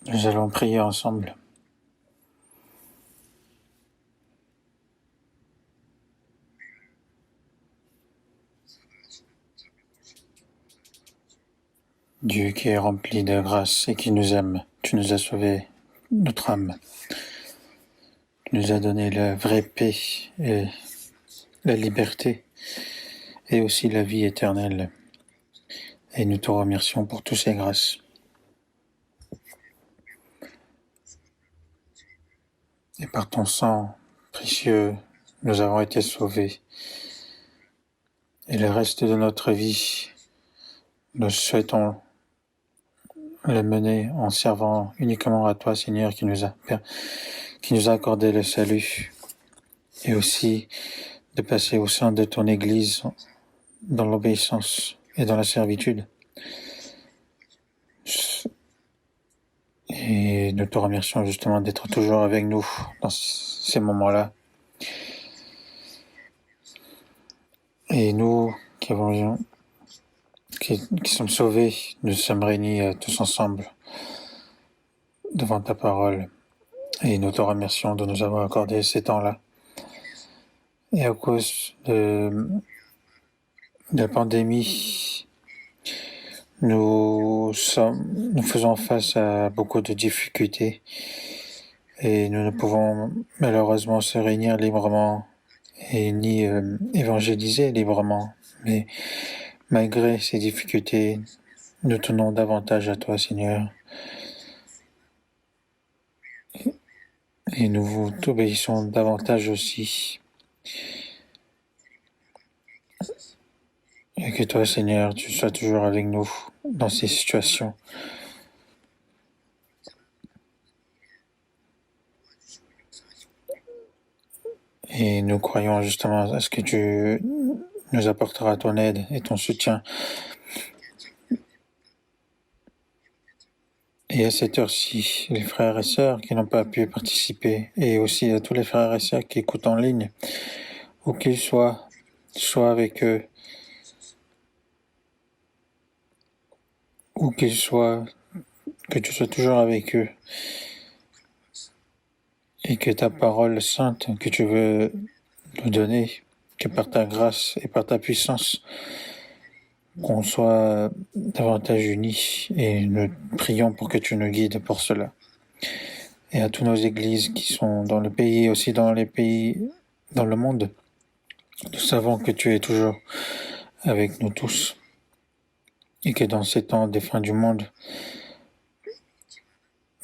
Nous allons prier ensemble. Dieu qui est rempli de grâce et qui nous aime, tu nous as sauvé notre âme. Tu nous as donné la vraie paix et la liberté et aussi la vie éternelle. Et nous te remercions pour toutes ces grâces. Et par ton sang précieux, nous avons été sauvés. Et le reste de notre vie, nous souhaitons le mener en servant uniquement à toi, Seigneur, qui nous a accordé le salut. Et aussi de passer au sein de ton Église dans l'obéissance et dans la servitude. Et nous te remercions justement d'être toujours avec nous dans ces moments-là. Et nous qui sommes sauvés, nous sommes réunis tous ensemble devant ta parole. Et nous te remercions de nous avoir accordé ces temps-là. Et à cause de la pandémie, nous faisons face à beaucoup de difficultés et nous ne pouvons malheureusement se réunir librement et ni évangéliser librement. Mais malgré ces difficultés, nous tenons davantage à toi, Seigneur, et nous t'obéissons davantage aussi. Et que toi, Seigneur, tu sois toujours avec nous dans ces situations. Et nous croyons justement à ce que tu nous apporteras ton aide et ton soutien. Et à cette heure-ci, les frères et sœurs qui n'ont pas pu participer, et aussi à tous les frères et sœurs qui écoutent en ligne, où qu'ils soient, sois avec eux, où qu'ils soient, que tu sois toujours avec eux, et que ta parole sainte que tu veux nous donner, que par ta grâce et par ta puissance, qu'on soit davantage unis, et nous prions pour que tu nous guides pour cela. Et à toutes nos églises qui sont dans le pays, aussi dans les pays, dans le monde, nous savons que tu es toujours avec nous tous, et que dans ces temps des fins du monde,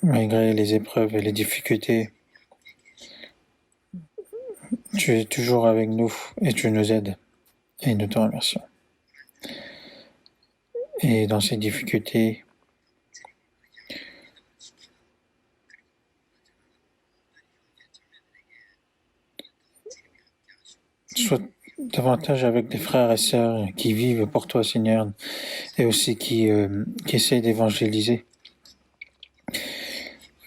malgré les épreuves et les difficultés, tu es toujours avec nous et tu nous aides, et nous te remercions. Et dans ces difficultés, sois davantage avec des frères et sœurs qui vivent pour toi, Seigneur, et aussi qui essayent d'évangéliser.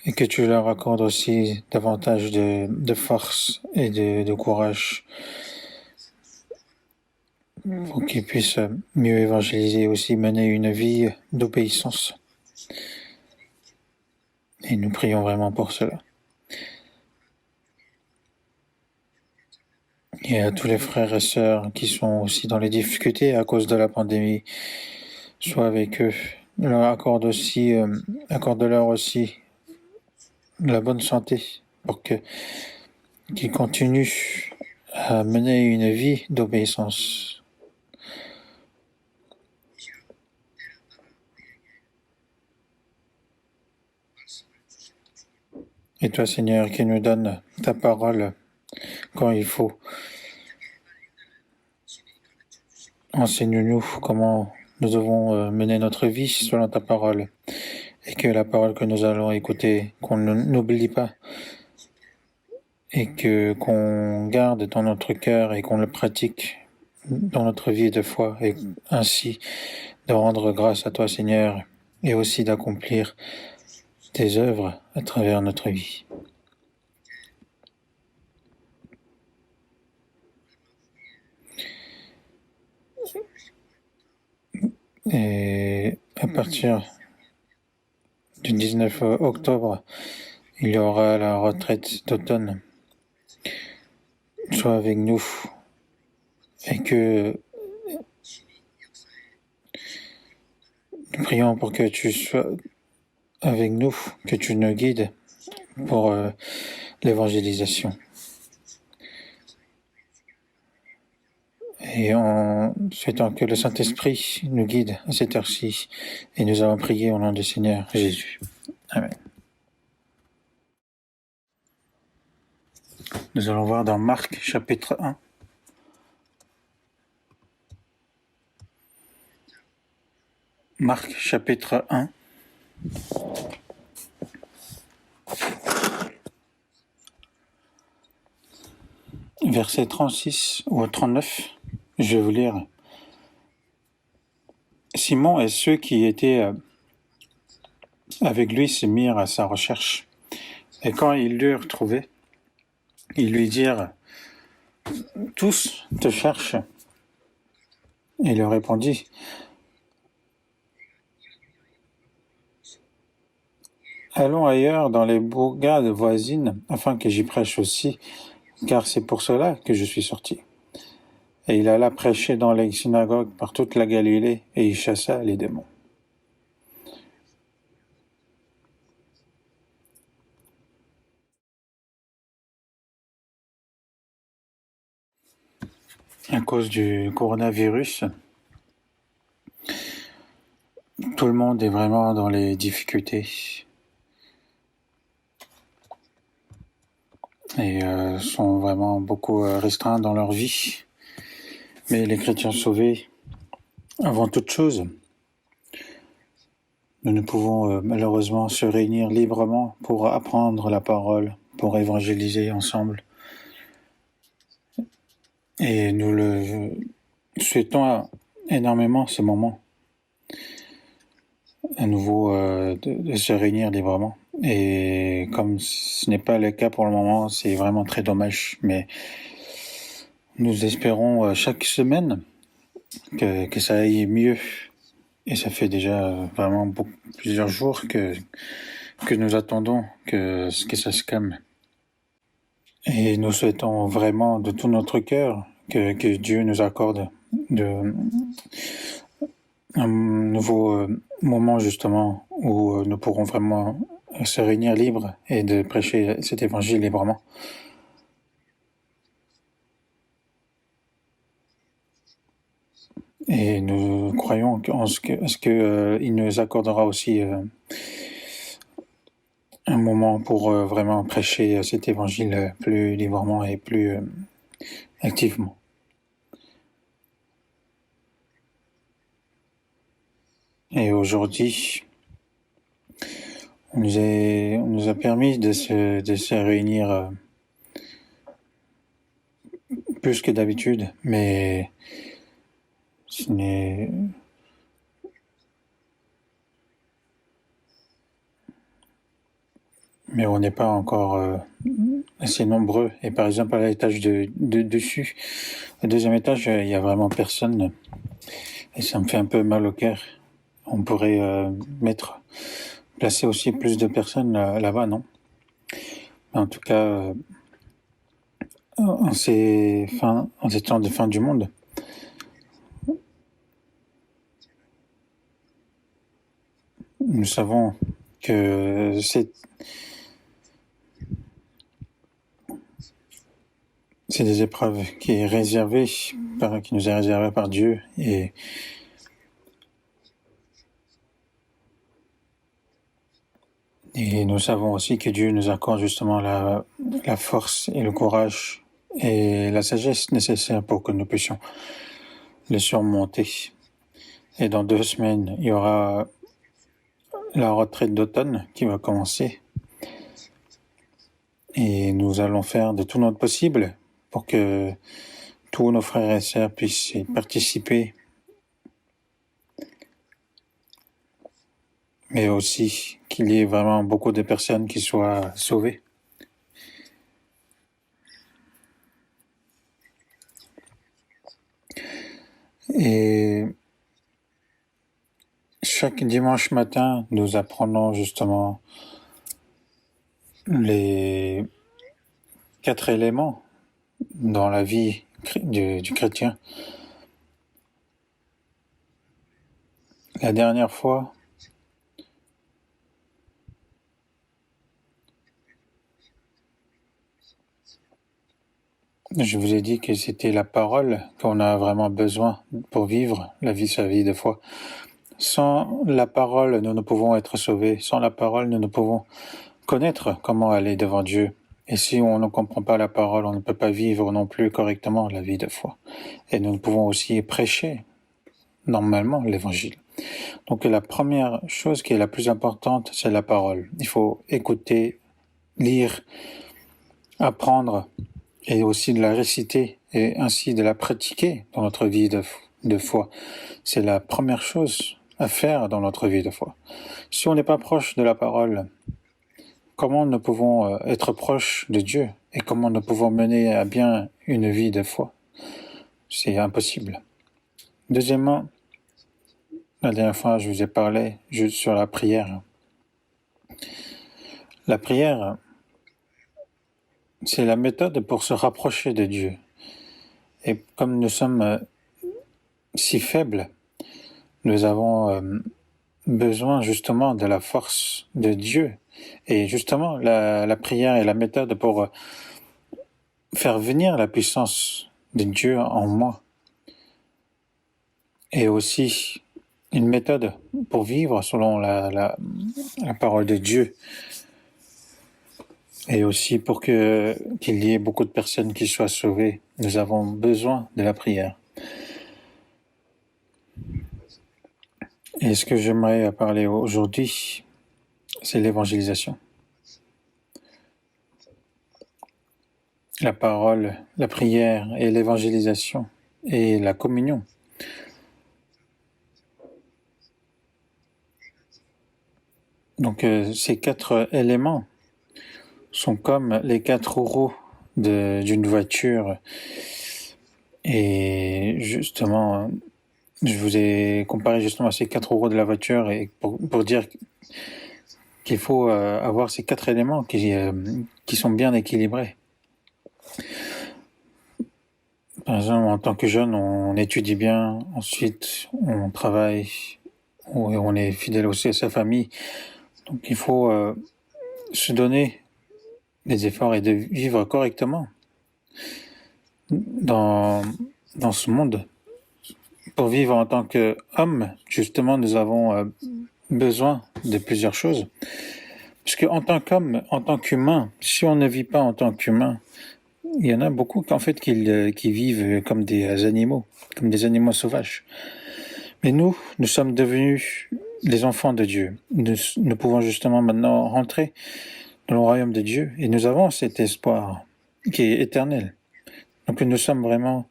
Et que tu leur accordes aussi davantage de force et de courage pour qu'ils puissent mieux évangéliser et aussi mener une vie d'obéissance. Et nous prions vraiment pour cela. Et à tous les frères et sœurs qui sont aussi dans les difficultés à cause de la pandémie, sois avec eux. Accorde-leur aussi la bonne santé pour qu'ils continuent à mener une vie d'obéissance. Et toi, Seigneur, qui nous donne ta parole quand il faut, enseigne-nous comment nous devons mener notre vie selon ta parole, et que la parole que nous allons écouter, qu'on n'oublie pas, et qu'on garde dans notre cœur et qu'on le pratique dans notre vie de foi, et ainsi de rendre grâce à toi, Seigneur, et aussi d'accomplir tes œuvres à travers notre vie. Et à partir du 19 octobre, il y aura la retraite d'automne. Sois avec nous et que nous prions pour que tu sois avec nous, que tu nous guides pour l'évangélisation. Et en souhaitant que le Saint-Esprit nous guide à cette heure-ci, et nous allons prier au nom du Seigneur Jésus. Amen. Nous allons voir dans Marc chapitre 1. Marc chapitre 1. Verset 36 ou 39, je vais vous lire. Simon et ceux qui étaient avec lui se mirent à sa recherche. Et quand ils l'eurent trouvé, ils lui dirent, « Tous te cherchent. » Il leur répondit, « Allons ailleurs dans les bourgades voisines, afin que j'y prêche aussi, car c'est pour cela que je suis sorti. » Et il alla prêcher dans les synagogues par toute la Galilée, et il chassa les démons. À cause du coronavirus, tout le monde est vraiment dans les difficultés. Et sont vraiment beaucoup restreints dans leur vie. Mais les chrétiens sauvés, avant toute chose, nous ne pouvons malheureusement se réunir librement pour apprendre la parole, pour évangéliser ensemble. Et nous le souhaitons énormément ce moment, à nouveau de se réunir librement. Et comme ce n'est pas le cas pour le moment, c'est vraiment très dommage. Mais nous espérons chaque semaine que ça aille mieux. Et ça fait déjà vraiment plusieurs jours que nous attendons que ça se calme. Et nous souhaitons vraiment de tout notre cœur que Dieu nous accorde un nouveau moment justement où nous pourrons vraiment se réunir libres et de prêcher cet évangile librement. Et nous croyons à ce qu'il nous accordera aussi un moment pour vraiment prêcher cet évangile plus librement et plus activement. Et aujourd'hui, on nous a permis de se réunir plus que d'habitude, mais mais on n'est pas encore assez nombreux. Et par exemple, à l'étage dessus, au deuxième étage, il y a vraiment personne. Et ça me fait un peu mal au cœur. On pourrait placer aussi plus de personnes là-bas, non? En tout cas, en ces temps de fin du monde, nous savons que c'est des épreuves qui nous est réservée par Dieu, et nous savons aussi que Dieu nous accorde justement la force et le courage et la sagesse nécessaires pour que nous puissions les surmonter. Et dans 2 semaines, il y aura la retraite d'automne qui va commencer. Et nous allons faire de tout notre possible pour que tous nos frères et sœurs puissent y participer, mais aussi qu'il y ait vraiment beaucoup de personnes qui soient sauvées. Et Chaque dimanche matin, nous apprenons justement les 4 éléments dans la vie du chrétien. La dernière fois, je vous ai dit que c'était la parole qu'on a vraiment besoin pour vivre sa vie de foi. Sans la parole, nous ne pouvons être sauvés. Sans la parole, nous ne pouvons connaître comment aller devant Dieu. Et si on ne comprend pas la parole, on ne peut pas vivre non plus correctement la vie de foi. Et nous ne pouvons aussi prêcher normalement l'évangile. Donc la première chose qui est la plus importante, c'est la parole. Il faut écouter, lire, apprendre et aussi de la réciter et ainsi de la pratiquer dans notre vie de foi. C'est la première chose à faire dans notre vie de foi. Si on n'est pas proche de la parole, comment nous pouvons être proches de Dieu et comment nous pouvons mener à bien une vie de foi? C'est impossible. Deuxièmement, la dernière fois, je vous ai parlé juste sur la prière. La prière, c'est la méthode pour se rapprocher de Dieu. Et comme nous sommes si faibles, nous avons besoin justement de la force de Dieu. Et justement, la prière est la méthode pour faire venir la puissance de Dieu en moi. Et aussi une méthode pour vivre selon la parole de Dieu. Et aussi pour qu'il y ait beaucoup de personnes qui soient sauvées. Nous avons besoin de la prière. Et ce que j'aimerais parler aujourd'hui, c'est l'évangélisation. La parole, la prière et l'évangélisation et la communion. Donc ces 4 éléments sont comme les 4 roues d'une voiture. Et justement, je vous ai comparé justement à ces 4 roues de la voiture et pour dire qu'il faut avoir ces 4 éléments qui sont bien équilibrés. Par exemple, en tant que jeune, on étudie bien, ensuite on travaille, on est fidèle aussi à sa famille. Donc il faut se donner des efforts et de vivre correctement dans ce monde. Pour vivre en tant qu'homme, justement, nous avons besoin de plusieurs choses. Parce qu'en tant qu'homme, en tant qu'humain, si on ne vit pas en tant qu'humain, il y en a beaucoup en fait qui vivent comme des animaux sauvages. Mais nous sommes devenus les enfants de Dieu. Nous pouvons justement maintenant rentrer dans le royaume de Dieu et nous avons cet espoir qui est éternel. Donc nous sommes vraiment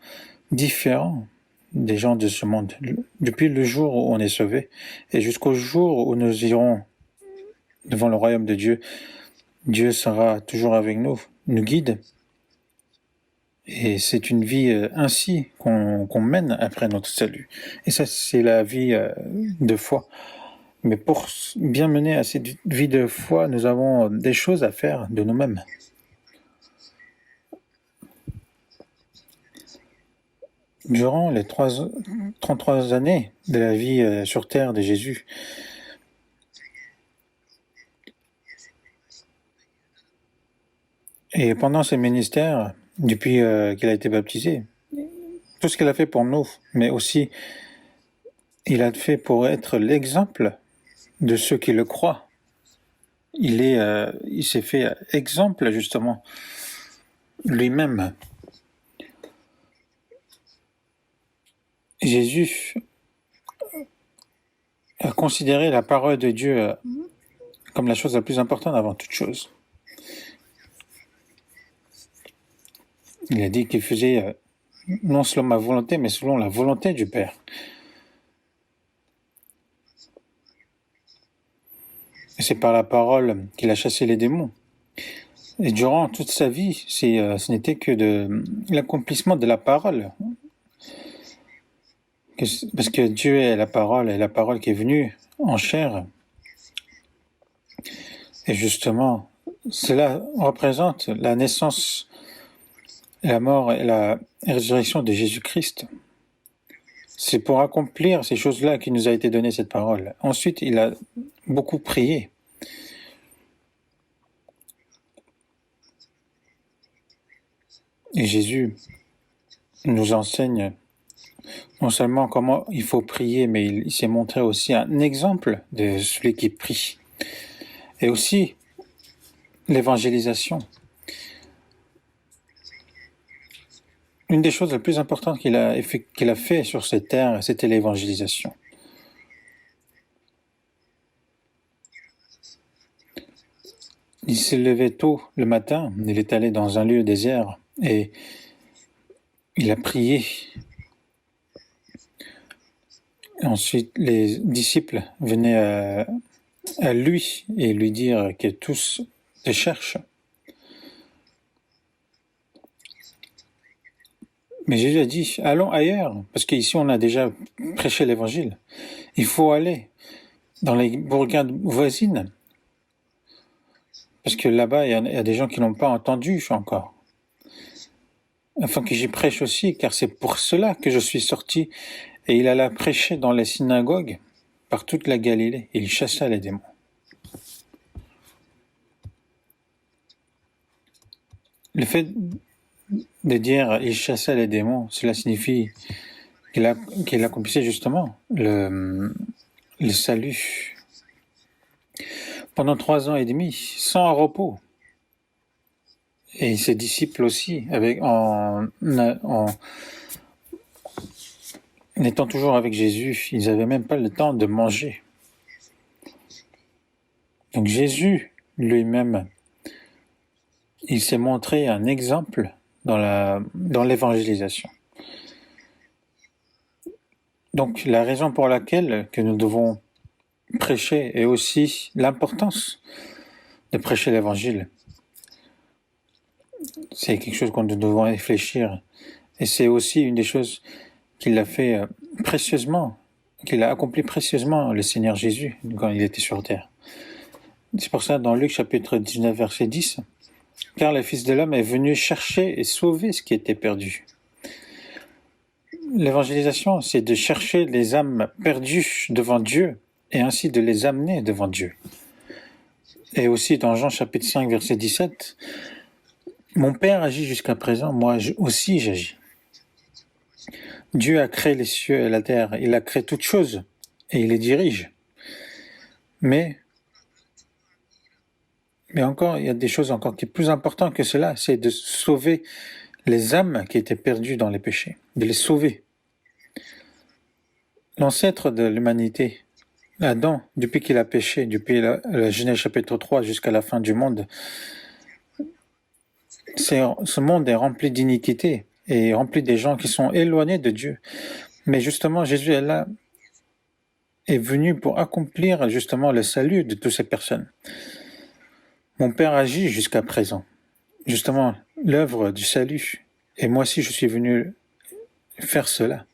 différents des gens de ce monde. Depuis le jour où on est sauvé et jusqu'au jour où nous irons devant le royaume de Dieu, Dieu sera toujours avec nous, nous guide. Et c'est une vie ainsi qu'on mène après notre salut. Et ça, c'est la vie de foi. Mais pour bien mener à cette vie de foi, nous avons des choses à faire de nous-mêmes. Durant les 33 années de la vie sur terre de Jésus, et pendant ses ministères, depuis qu'il a été baptisé, tout ce qu'il a fait pour nous, mais aussi il a fait pour être l'exemple de ceux qui le croient. Il s'est fait exemple justement lui-même. Jésus a considéré la parole de Dieu comme la chose la plus importante avant toute chose. Il a dit qu'il faisait non selon ma volonté, mais selon la volonté du Père. Et c'est par la parole qu'il a chassé les démons. Et durant toute sa vie, ce n'était que de l'accomplissement de la parole. Parce que Dieu est la parole, et la parole qui est venue en chair. Et justement, cela représente la naissance, la mort et la résurrection de Jésus-Christ. C'est pour accomplir ces choses-là qu'il nous a été donné cette parole. Ensuite, il a beaucoup prié. Et Jésus nous enseigne non seulement comment il faut prier, mais il s'est montré aussi un exemple de celui qui prie. Et aussi l'évangélisation. Une des choses les plus importantes qu'il a fait sur cette terre, c'était l'évangélisation. Il s'est levé tôt le matin, il est allé dans un lieu désert et il a prié. Ensuite, les disciples venaient à lui et lui dire que tous te cherchent. Mais Jésus a dit, allons ailleurs, parce qu'ici on a déjà prêché l'évangile. Il faut aller dans les bourgades voisines, parce que là-bas, il y a des gens qui n'ont pas entendu encore. Afin que j'y prêche aussi, car c'est pour cela que je suis sorti. Et il alla prêcher dans les synagogues par toute la Galilée, et il chassa les démons. Le fait de dire « il chassa les démons », cela signifie qu'il accomplissait justement le salut. Pendant 3 ans et demi, sans repos. Et ses disciples aussi, en étant toujours avec Jésus, ils n'avaient même pas le temps de manger. Donc Jésus lui-même, il s'est montré un exemple dans l'évangélisation. Donc la raison pour laquelle que nous devons prêcher est aussi l'importance de prêcher l'évangile. C'est quelque chose qu'on devons réfléchir. Et c'est aussi une des choses qu'il a fait précieusement, qu'il a accompli précieusement le Seigneur Jésus quand il était sur terre. C'est pour ça dans Luc chapitre 19 verset 10, « Car le Fils de l'homme est venu chercher et sauver ce qui était perdu. » L'évangélisation, c'est de chercher les âmes perdues devant Dieu et ainsi de les amener devant Dieu. Et aussi dans Jean chapitre 5 verset 17, « Mon Père agit jusqu'à présent, moi aussi j'agis. » Dieu a créé les cieux et la terre, il a créé toutes choses et il les dirige. Mais encore, il y a des choses encore qui sont plus importantes que cela, c'est de sauver les âmes qui étaient perdues dans les péchés, de les sauver. L'ancêtre de l'humanité, Adam, depuis qu'il a péché, depuis la Genèse chapitre 3 jusqu'à la fin du monde, ce monde est rempli d'iniquité et rempli des gens qui sont éloignés de Dieu. Mais justement, Jésus est là, est venu pour accomplir justement le salut de toutes ces personnes. Mon Père agit jusqu'à présent, justement l'œuvre du salut. Et moi aussi, je suis venu faire cela.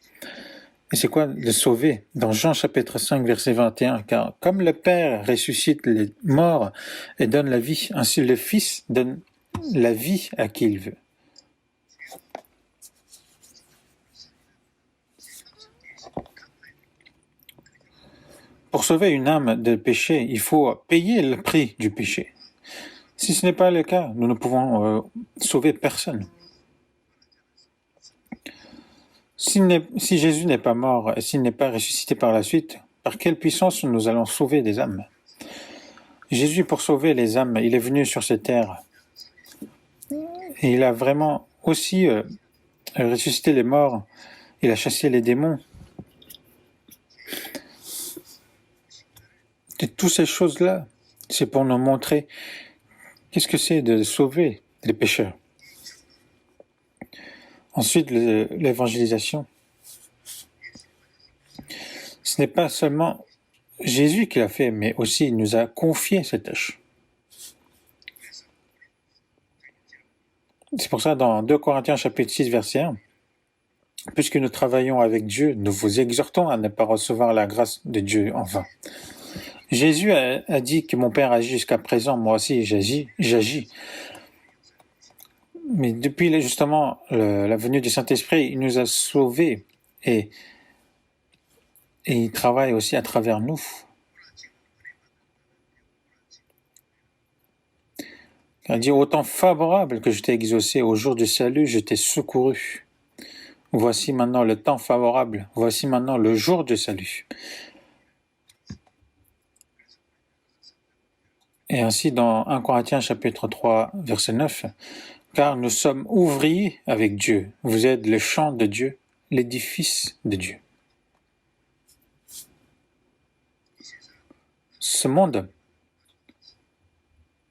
Et c'est quoi? De sauver. Dans Jean chapitre 5, verset 21, « Car comme le Père ressuscite les morts et donne la vie, ainsi le Fils donne la vie à qui il veut. » Pour sauver une âme de péché, il faut payer le prix du péché. Si ce n'est pas le cas, nous ne pouvons sauver personne. Si Jésus n'est pas mort et s'il n'est pas ressuscité par la suite, par quelle puissance nous allons sauver des âmes? Jésus, pour sauver les âmes, il est venu sur cette terre. Et il a vraiment aussi ressuscité les morts. Il a chassé les démons. Et toutes ces choses-là, c'est pour nous montrer qu'est-ce que c'est de sauver les pécheurs. Ensuite, l'évangélisation. Ce n'est pas seulement Jésus qui l'a fait, mais aussi il nous a confié cette tâche. C'est pour ça, dans 2 Corinthiens chapitre 6, verset 1, « Puisque nous travaillons avec Dieu, nous vous exhortons à ne pas recevoir la grâce de Dieu en vain. » Jésus a dit que mon Père agit jusqu'à présent, moi aussi j'agis. Mais depuis justement la venue du Saint-Esprit, il nous a sauvés et il travaille aussi à travers nous. Il dit, au temps favorable que je t'ai exaucé, au jour du salut, je t'ai secouru. Voici maintenant le temps favorable, voici maintenant le jour du salut. Et ainsi dans 1 Corinthiens chapitre 3 verset 9, car nous sommes ouvriers avec Dieu, vous êtes le champ de Dieu, l'édifice de Dieu. Ce monde,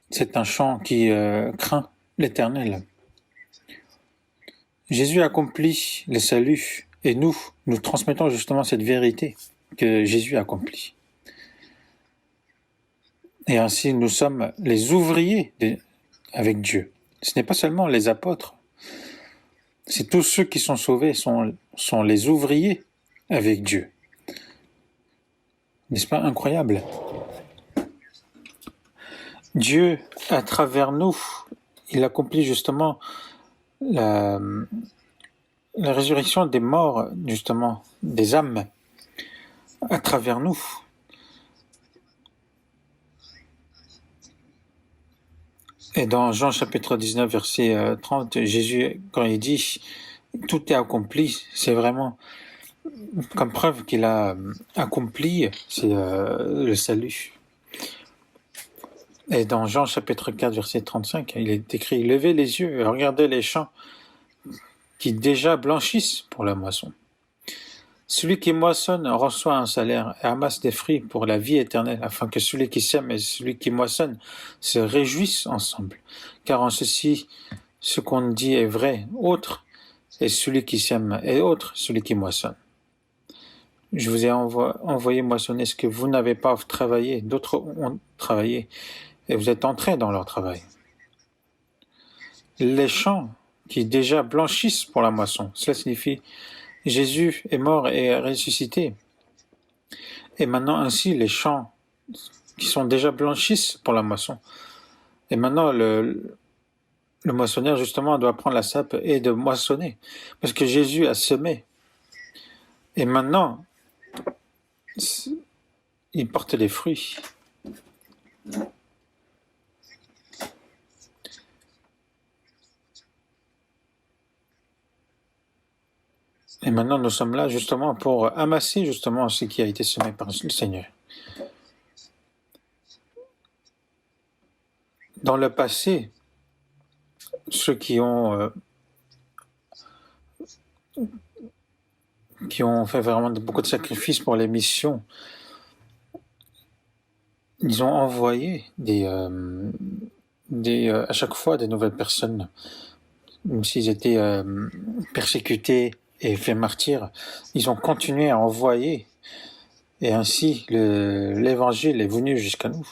c'est un champ qui craint l'Éternel. Jésus accomplit le salut et nous transmettons justement cette vérité que Jésus accomplit. Et ainsi, nous sommes les ouvriers avec Dieu. Ce n'est pas seulement les apôtres, c'est tous ceux qui sont sauvés sont les ouvriers avec Dieu. N'est-ce pas incroyable? Dieu, à travers nous, il accomplit justement la résurrection des morts, justement, des âmes, à travers nous. Et dans Jean chapitre 19, verset 30, Jésus, quand il dit « tout est accompli », c'est vraiment comme preuve qu'il a accompli, c'est le salut. Et dans Jean chapitre 4, verset 35, il est écrit « levez les yeux et regardez les champs qui déjà blanchissent pour la moisson. Celui qui moissonne reçoit un salaire et amasse des fruits pour la vie éternelle, afin que celui qui sème et celui qui moissonne se réjouissent ensemble. Car en ceci, ce qu'on dit est vrai, autre est celui qui sème et autre celui qui moissonne. Je vous ai envoyé moissonner ce que vous n'avez pas travaillé, d'autres ont travaillé, et vous êtes entrés dans leur travail. Les champs qui déjà blanchissent pour la moisson, cela signifie Jésus est mort et est ressuscité. Et maintenant ainsi les champs qui sont déjà blanchissent pour la moisson. Et maintenant le moissonneur justement doit prendre la sape et de moissonner. Parce que Jésus a semé. Et maintenant, il porte des fruits. Et maintenant, nous sommes là justement pour amasser justement ce qui a été semé par le Seigneur. Dans le passé, ceux qui ont fait vraiment beaucoup de sacrifices pour les missions, ils ont envoyé à chaque fois des nouvelles personnes, même s'ils étaient persécutés et faits martyrs, ils ont continué à envoyer, et ainsi l'évangile est venu jusqu'à nous.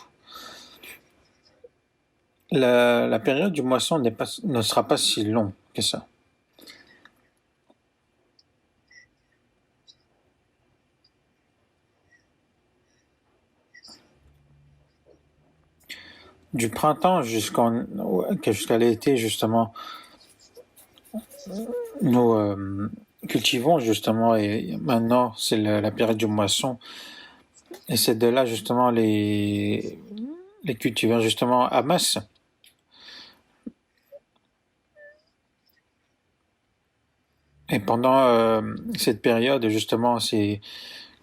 La période du moisson ne sera pas si longue que ça. Du printemps jusqu'à l'été, justement, nous cultivons justement, et maintenant c'est la période du moisson, et c'est de là justement les cultivars justement amassent. Et pendant cette période, justement, ces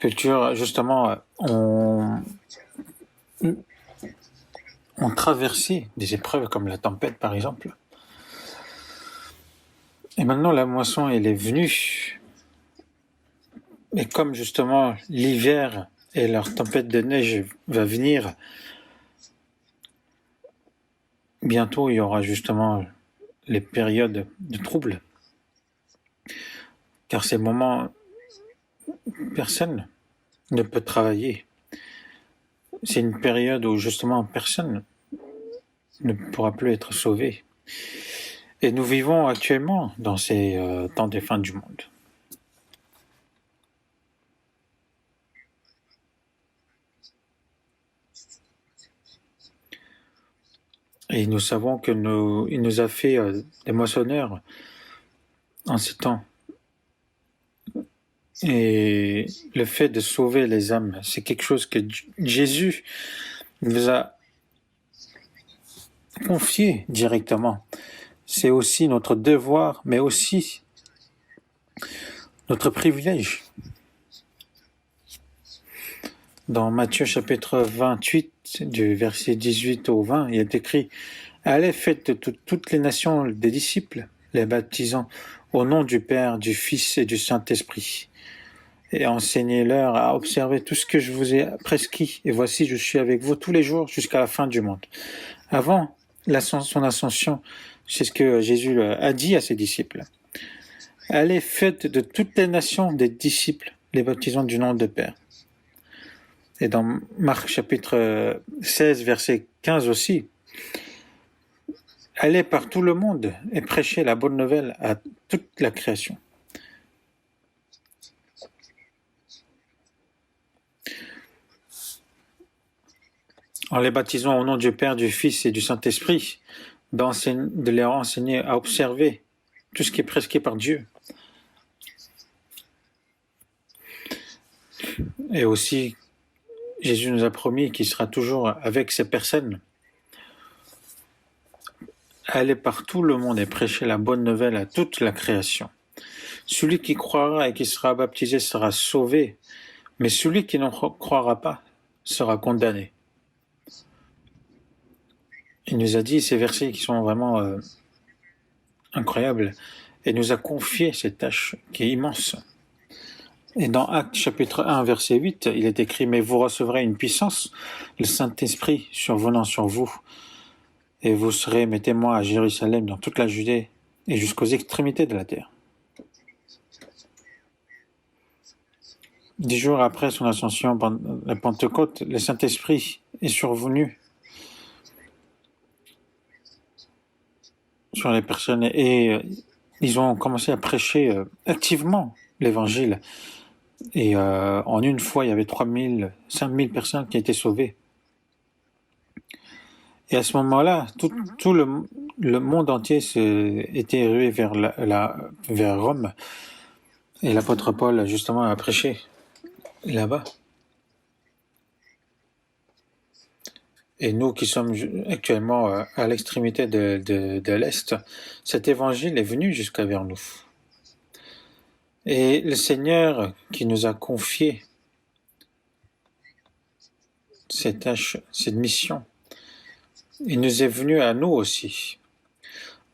cultures, justement, ont traversé des épreuves comme la tempête, par exemple. Et maintenant, la moisson, elle est venue. Et comme, justement, l'hiver et leur tempête de neige va venir, bientôt, il y aura justement les périodes de troubles. Car ces moments, personne ne peut travailler. C'est une période où justement personne ne pourra plus être sauvé. Et nous vivons actuellement dans ces temps des fins du monde. Et nous savons il nous a fait des moissonneurs en ces temps. Et le fait de sauver les âmes, c'est quelque chose que Jésus nous a confié directement. C'est aussi notre devoir, mais aussi notre privilège. Dans Matthieu chapitre 28, du verset 18 au 20, il est écrit « Allez, faites de toutes les nations des disciples, les baptisant au nom du Père, du Fils et du Saint-Esprit. Et enseignez-leur à observer tout ce que je vous ai prescrit. Et voici, je suis avec vous tous les jours jusqu'à la fin du monde. » Avant son ascension, c'est ce que Jésus a dit à ses disciples. « Allez, faites de toutes les nations des disciples, les baptisant du nom de Père. » Et dans Marc chapitre 16, verset 15 aussi, « Allez par tout le monde et prêchez la bonne nouvelle à toute la création. » En les baptisant au nom du Père, du Fils et du Saint-Esprit, de leur enseigner à observer tout ce qui est prescrit par Dieu. Et aussi, Jésus nous a promis qu'il sera toujours avec ces personnes. Allez par tout le monde et prêcher la bonne nouvelle à toute la création. Celui qui croira et qui sera baptisé sera sauvé, mais celui qui n'en croira pas sera condamné. Il nous a dit ces versets qui sont vraiment incroyables et nous a confié cette tâche qui est immense. Et dans Actes chapitre 1 verset 8, il est écrit « Mais vous recevrez une puissance, le Saint-Esprit survenant sur vous, et vous serez mes témoins à Jérusalem, dans toute la Judée et jusqu'aux extrémités de la terre. » 10 jours après son ascension, la Pentecôte, le Saint-Esprit est survenu sur les personnes et ils ont commencé à prêcher activement l'Évangile. Et en une fois, il y avait 3000, 5000 personnes qui étaient sauvées. Et à ce moment-là, tout le monde entier était rué vers Rome. Et l'apôtre Paul, justement, a prêché là-bas. Et nous qui sommes actuellement à l'extrémité de l'Est, cet évangile est venu jusqu'à vers nous. Et le Seigneur qui nous a confié cette tâche, cette mission, il nous est venu à nous aussi.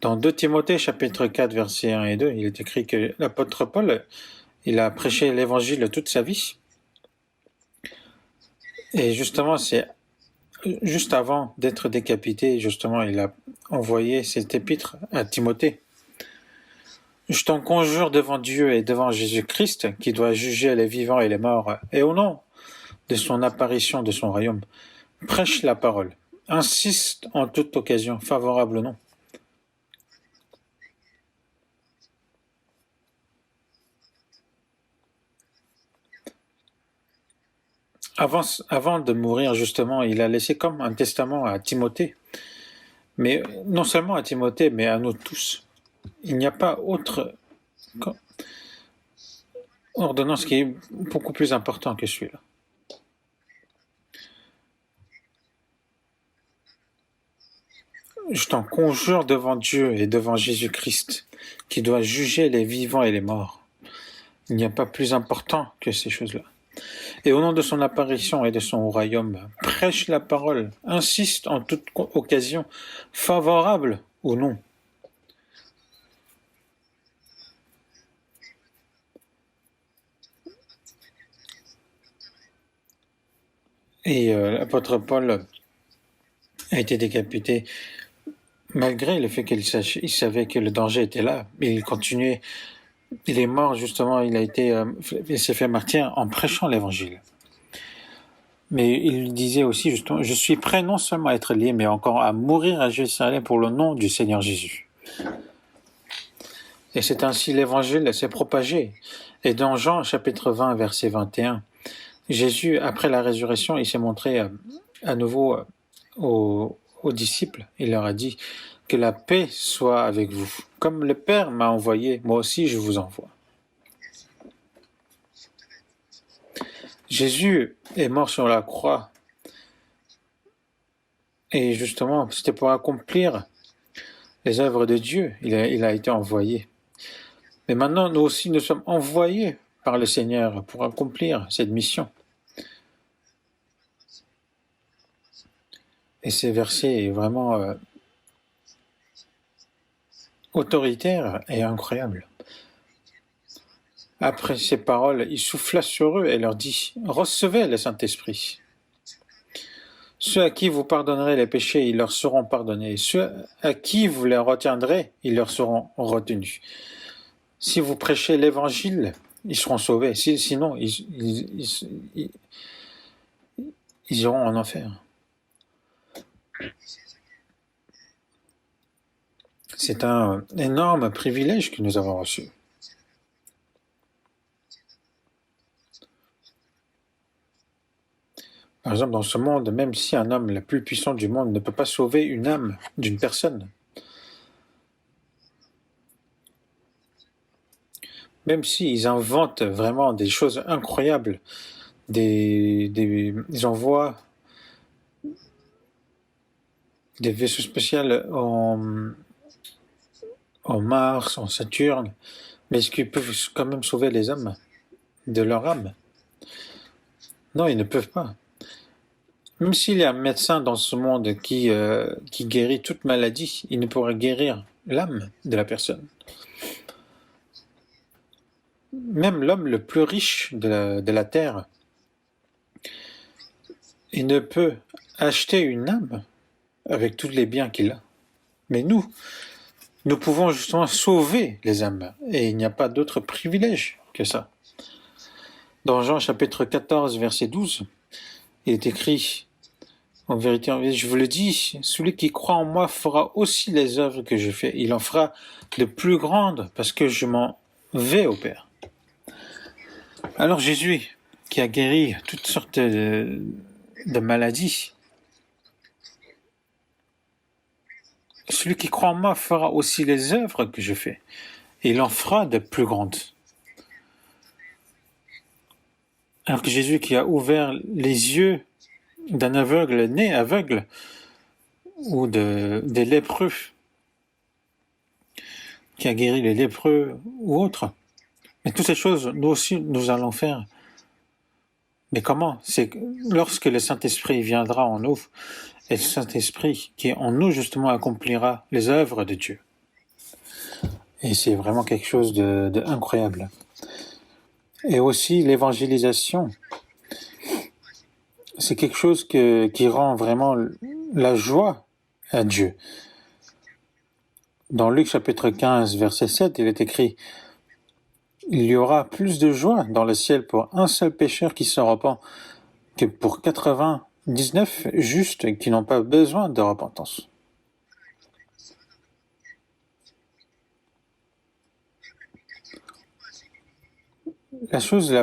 Dans 2 Timothée chapitre 4 versets 1 et 2, il est écrit que l'apôtre Paul, il a prêché l'évangile toute sa vie. Et justement, c'est juste avant d'être décapité, justement, il a envoyé cet épître à Timothée. « Je t'en conjure devant Dieu et devant Jésus-Christ, qui doit juger les vivants et les morts, et au nom de son apparition de son royaume, prêche la parole, insiste en toute occasion, favorable ou non. » Avant de mourir, justement, il a laissé comme un testament à Timothée, mais non seulement à Timothée, mais à nous tous. Il n'y a pas autre ordonnance qui est beaucoup plus important que celui-là. Je t'en conjure devant Dieu et devant Jésus-Christ, qui doit juger les vivants et les morts. Il n'y a pas plus important que ces choses-là. Et au nom de son apparition et de son royaume, prêche la parole, insiste en toute occasion, favorable ou non. Et l'apôtre Paul a été décapité malgré le fait qu'il savait que le danger était là. Il continuait. Il est mort justement, il s'est fait martyr en prêchant l'évangile. Mais il disait aussi justement, je suis prêt non seulement à être lié, mais encore à mourir à Jérusalem pour le nom du Seigneur Jésus. Et c'est ainsi l'évangile s'est propagé. Et dans Jean chapitre 20, verset 21, Jésus, après la résurrection, il s'est montré à nouveau aux aux disciples, il leur a dit que la paix soit avec vous. Comme le Père m'a envoyé, moi aussi je vous envoie. Jésus est mort sur la croix et justement c'était pour accomplir les œuvres de Dieu. Il a été envoyé. Mais maintenant nous aussi nous sommes envoyés par le Seigneur pour accomplir cette mission. Et ces versets est vraiment autoritaire et incroyable. Après ces paroles, il souffla sur eux et leur dit « Recevez le Saint-Esprit. Ceux à qui vous pardonnerez les péchés, ils leur seront pardonnés. Ceux à qui vous les retiendrez, ils leur seront retenus. Si vous prêchez l'Évangile, ils seront sauvés. Sinon, ils iront en enfer. » C'est un énorme privilège que nous avons reçu. Par exemple, dans ce monde, même si un homme le plus puissant du monde ne peut pas sauver une âme d'une personne, même s'ils inventent vraiment des choses incroyables, ils envoient des vaisseaux spatiaux en Mars, en Saturne, mais est-ce qu'ils peuvent quand même sauver les âmes de leur âme? Non, ils ne peuvent pas. Même s'il y a un médecin dans ce monde qui guérit toute maladie, il ne pourra guérir l'âme de la personne. Même l'homme le plus riche de la terre, il ne peut acheter une âme avec tous les biens qu'il a. Mais nous pouvons justement sauver les âmes, et il n'y a pas d'autre privilège que ça. Dans Jean chapitre 14, verset 12, il est écrit, en vérité, je vous le dis, celui qui croit en moi fera aussi les œuvres que je fais. Il en fera de plus grandes, parce que je m'en vais au Père. Alors Jésus, qui a guéri toutes sortes de maladies, celui qui croit en moi fera aussi les œuvres que je fais. Et il en fera de plus grandes. Alors que Jésus qui a ouvert les yeux d'un aveugle né aveugle ou des lépreux, qui a guéri les lépreux ou autres. Mais toutes ces choses, nous aussi, nous allons faire. Mais comment? C'est lorsque le Saint-Esprit viendra en nous, et le Saint-Esprit qui en nous justement accomplira les œuvres de Dieu. Et c'est vraiment quelque chose de incroyable. Et aussi l'évangélisation, c'est quelque chose qui rend vraiment la joie à Dieu. Dans Luc chapitre 15, verset 7, il est écrit « Il y aura plus de joie dans le ciel pour un seul pécheur qui se repent que pour 99 justes qui n'ont pas besoin de repentance. » La chose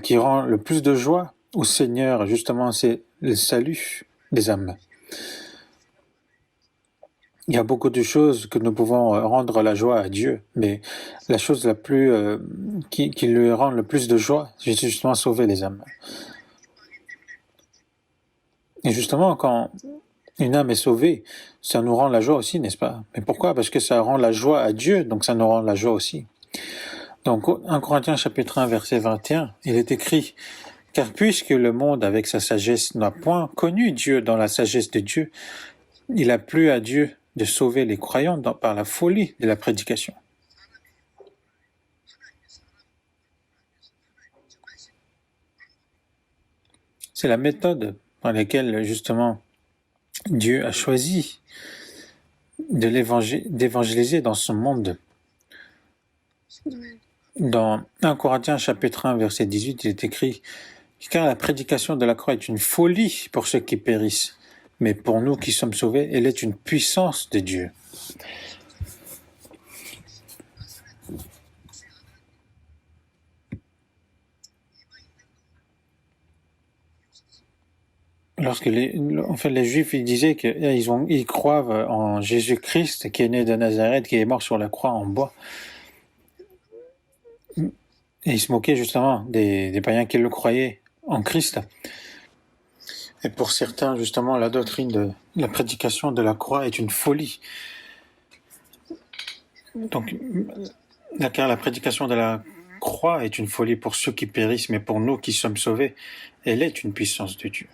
qui rend le plus de joie au Seigneur, justement, c'est le salut des âmes. Il y a beaucoup de choses que nous pouvons rendre la joie à Dieu, mais la chose la plus qui lui rend le plus de joie, c'est justement sauver les âmes. Et justement, quand une âme est sauvée, ça nous rend la joie aussi, n'est-ce pas? Mais pourquoi? Parce que ça rend la joie à Dieu, donc ça nous rend la joie aussi. Donc, 1 Corinthiens chapitre 1, verset 21, il est écrit « Car puisque le monde avec sa sagesse n'a point connu Dieu dans la sagesse de Dieu, il a plu à Dieu de sauver les croyants par la folie de la prédication. » C'est la méthode par laquelle, justement, Dieu a choisi d'évangéliser dans ce monde. Dans 1 Corinthiens chapitre 1, verset 18, il est écrit « Car la prédication de la croix est une folie pour ceux qui périssent, mais pour nous qui sommes sauvés, elle est une puissance de Dieu. » lorsque les Juifs ils disaient qu'ils croient en Jésus-Christ qui est né de Nazareth, qui est mort sur la croix en bois. Et ils se moquaient justement des païens qui le croyaient en Christ. Et pour certains, justement, la doctrine de la prédication de la croix est une folie. Donc, car la prédication de la croix est une folie pour ceux qui périssent, mais pour nous qui sommes sauvés, elle est une puissance de Dieu.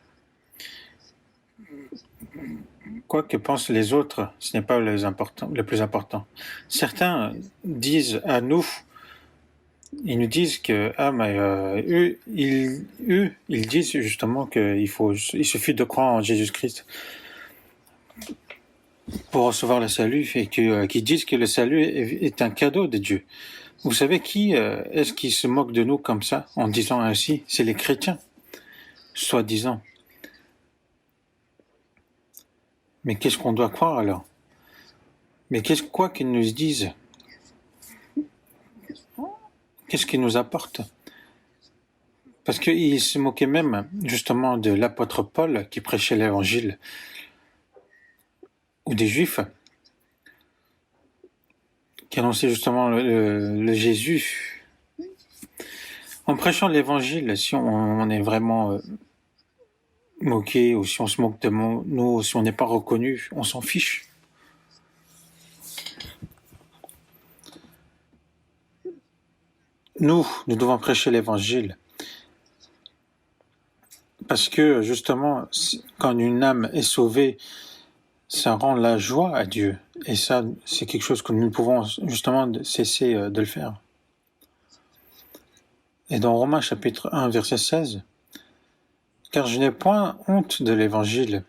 Quoi que pensent les autres, ce n'est pas le plus important. Certains disent à nous, ils nous disent que eux, ils disent justement il suffit de croire en Jésus-Christ pour recevoir le salut et qu'ils disent que le salut est un cadeau de Dieu. Vous savez qui est-ce qui se moque de nous comme ça en disant ainsi? C'est les chrétiens, soi-disant. Mais qu'est-ce qu'on doit croire alors? Mais quoi qu'ils nous disent? Qu'est-ce qu'ils nous apportent? Parce qu'ils se moquaient même justement de l'apôtre Paul qui prêchait l'évangile, ou des Juifs qui annonçaient justement le Jésus. En prêchant l'évangile, si on est vraiment moqué, ou si on se moque de nous, ou si on n'est pas reconnu, on s'en fiche. Nous devons prêcher l'évangile. Parce que, justement, quand une âme est sauvée, ça rend la joie à Dieu. Et ça, c'est quelque chose que nous ne pouvons justement cesser de le faire. Et dans Romains chapitre 1, verset 16, « Car je n'ai point honte de l'évangile,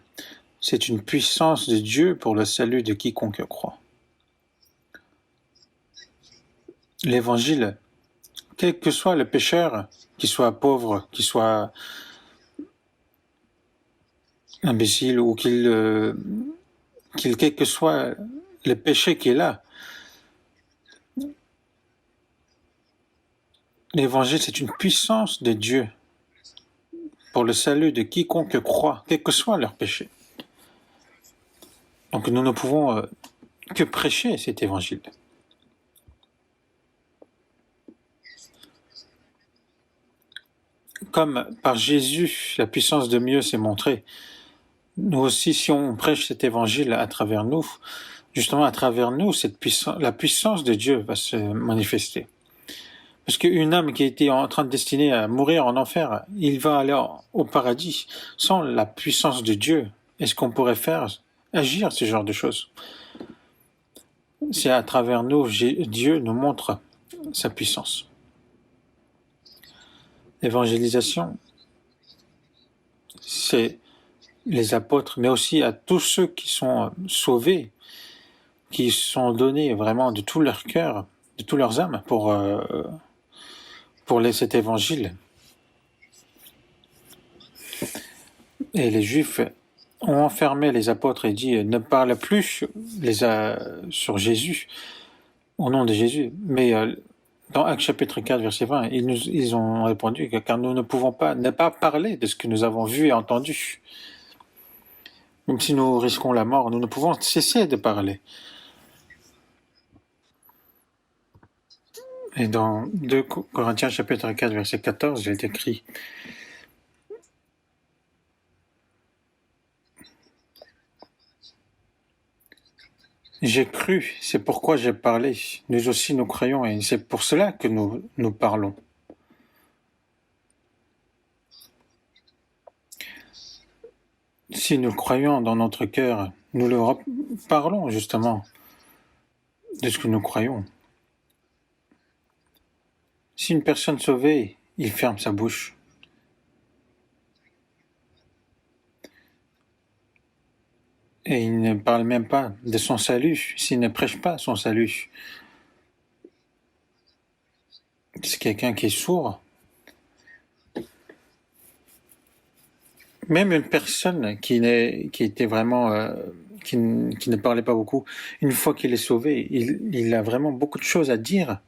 c'est une puissance de Dieu pour le salut de quiconque croit. » L'évangile, quel que soit le pécheur, qu'il soit pauvre, qu'il soit imbécile ou quel que soit le péché qu'il a, l'évangile c'est une puissance de Dieu pour le salut de quiconque croit, quel que soit leur péché. Donc nous ne pouvons que prêcher cet évangile. Comme par Jésus, la puissance de Dieu s'est montrée, nous aussi, si on prêche cet évangile à travers nous, justement à travers nous, la puissance de Dieu va se manifester. Parce qu'une âme qui était en train de destiner à mourir en enfer, il va aller au paradis. Sans la puissance de Dieu, est-ce qu'on pourrait agir ce genre de choses? C'est à travers nous, Dieu nous montre sa puissance. L'évangélisation, c'est les apôtres, mais aussi à tous ceux qui sont sauvés, qui sont donnés vraiment de tout leur cœur, de toutes leurs âmes pour cet évangile. Et les Juifs ont enfermé les apôtres et dit ne parle plus sur Jésus, au nom de Jésus. Mais dans Actes chapitre 4, verset 20, ils ont répondu car nous ne pouvons pas ne pas parler de ce que nous avons vu et entendu. Même si nous risquons la mort, nous ne pouvons cesser de parler. Et dans 2 Corinthiens chapitre 4, verset 14, il est écrit « J'ai cru, c'est pourquoi j'ai parlé. Nous aussi nous croyons et c'est pour cela que nous parlons. » Si nous croyons dans notre cœur, nous leur parlons justement de ce que nous croyons. Si une personne sauvée, il ferme sa bouche. Et il ne parle même pas de son salut, s'il ne prêche pas son salut. C'est quelqu'un qui est sourd. Même une personne qui était vraiment qui ne parlait pas beaucoup, une fois qu'il est sauvé, il a vraiment beaucoup de choses à dire.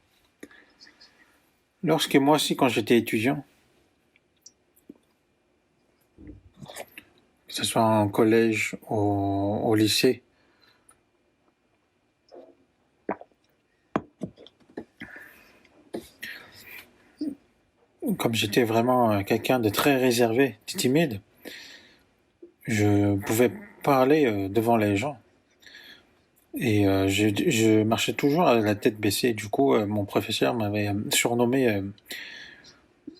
Lorsque moi aussi, quand j'étais étudiant, que ce soit en collège ou au lycée. Comme j'étais vraiment quelqu'un de très réservé, timide, je pouvais parler devant les gens. Et je marchais toujours à la tête baissée. Du coup, mon professeur m'avait surnommé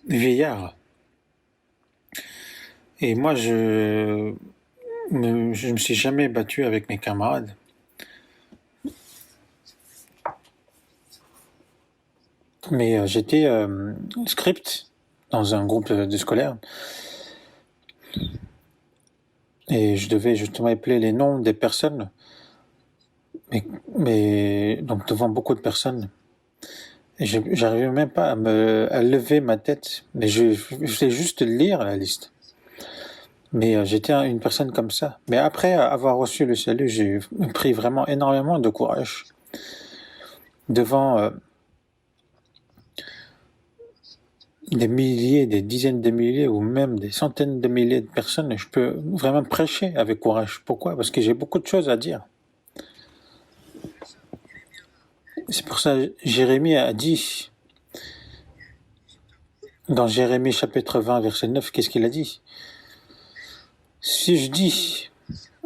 vieillard. Et moi, je me suis jamais battu avec mes camarades. Mais j'étais script dans un groupe de scolaires. Et je devais justement appeler les noms des personnes. Mais donc devant beaucoup de personnes. Et j'arrivais même pas à lever ma tête. Mais je faisais juste lire la liste. Mais j'étais une personne comme ça. Mais après avoir reçu le salut, j'ai pris vraiment énormément de courage devant des milliers, des dizaines de milliers ou même des centaines de milliers de personnes. Je peux vraiment prêcher avec courage. Pourquoi? Parce que j'ai beaucoup de choses à dire. C'est pour ça Jérémie a dit, dans Jérémie chapitre 20, verset 9, qu'est-ce qu'il a dit? Si je dis,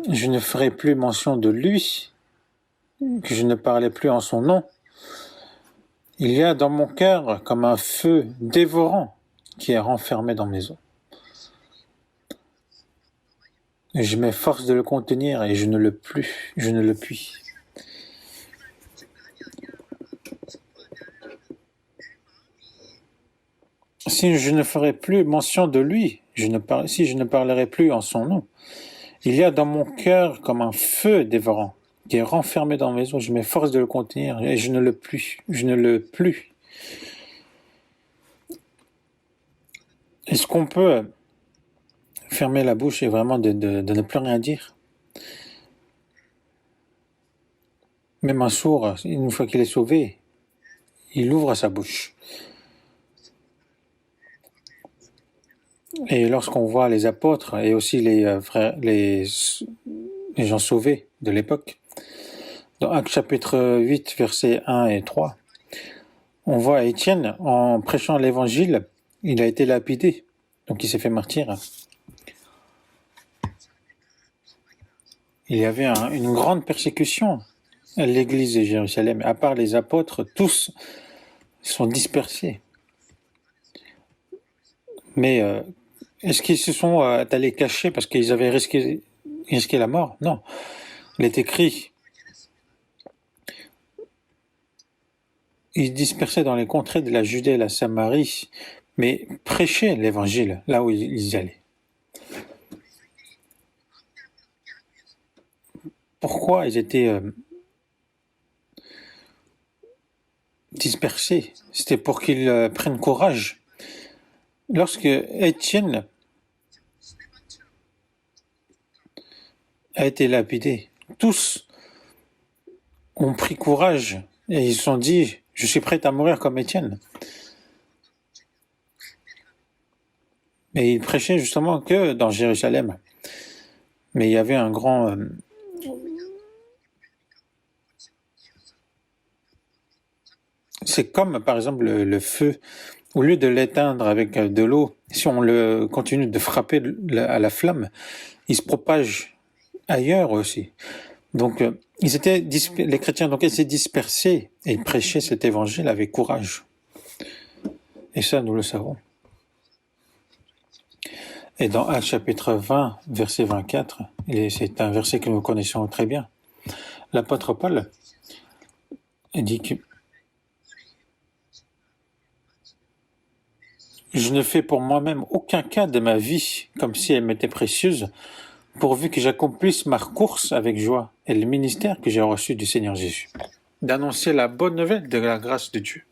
je ne ferai plus mention de lui, que je ne parlais plus en son nom, il y a dans mon cœur comme un feu dévorant qui est renfermé dans mes os. Je m'efforce de le contenir et je ne le puis. Si je ne ferai plus mention de lui, si je ne parlerai plus en son nom, il y a dans mon cœur comme un feu dévorant qui est renfermé dans mes os. Je m'efforce de le contenir et je ne le plus. Est-ce qu'on peut fermer la bouche et vraiment de ne plus rien dire? Même un sourd, une fois qu'il est sauvé, il ouvre sa bouche. Et lorsqu'on voit les apôtres et aussi les gens sauvés de l'époque, dans Actes chapitre 8, versets 1 et 3, on voit Étienne, en prêchant l'évangile, il a été lapidé, donc il s'est fait martyr. Il y avait une grande persécution à l'église de Jérusalem. À part les apôtres, tous sont dispersés. Mais est-ce qu'ils se sont allés cacher parce qu'ils avaient risqué la mort? Non. Il est écrit, ils dispersaient dans les contrées de la Judée et la Samarie, mais prêchaient l'évangile là où ils allaient. Pourquoi ils étaient dispersés? C'était pour qu'ils prennent courage. Lorsque Étienne a été lapidé, tous ont pris courage et ils se sont dit, je suis prêt à mourir comme Étienne. Mais il prêchait justement que dans Jérusalem. Mais il y avait un grand... c'est comme, par exemple, le feu. Au lieu de l'éteindre avec de l'eau, si on le continue de frapper à la flamme, il se propage ailleurs aussi. Donc, les chrétiens donc étaient dispersés et ils prêchaient cet évangile avec courage. Et ça, nous le savons. Et dans Actes chapitre 20, verset 24, c'est un verset que nous connaissons très bien, l'apôtre Paul dit que je ne fais pour moi-même aucun cas de ma vie comme si elle m'était précieuse, pourvu que j'accomplisse ma course avec joie et le ministère que j'ai reçu du Seigneur Jésus, d'annoncer la bonne nouvelle de la grâce de Dieu.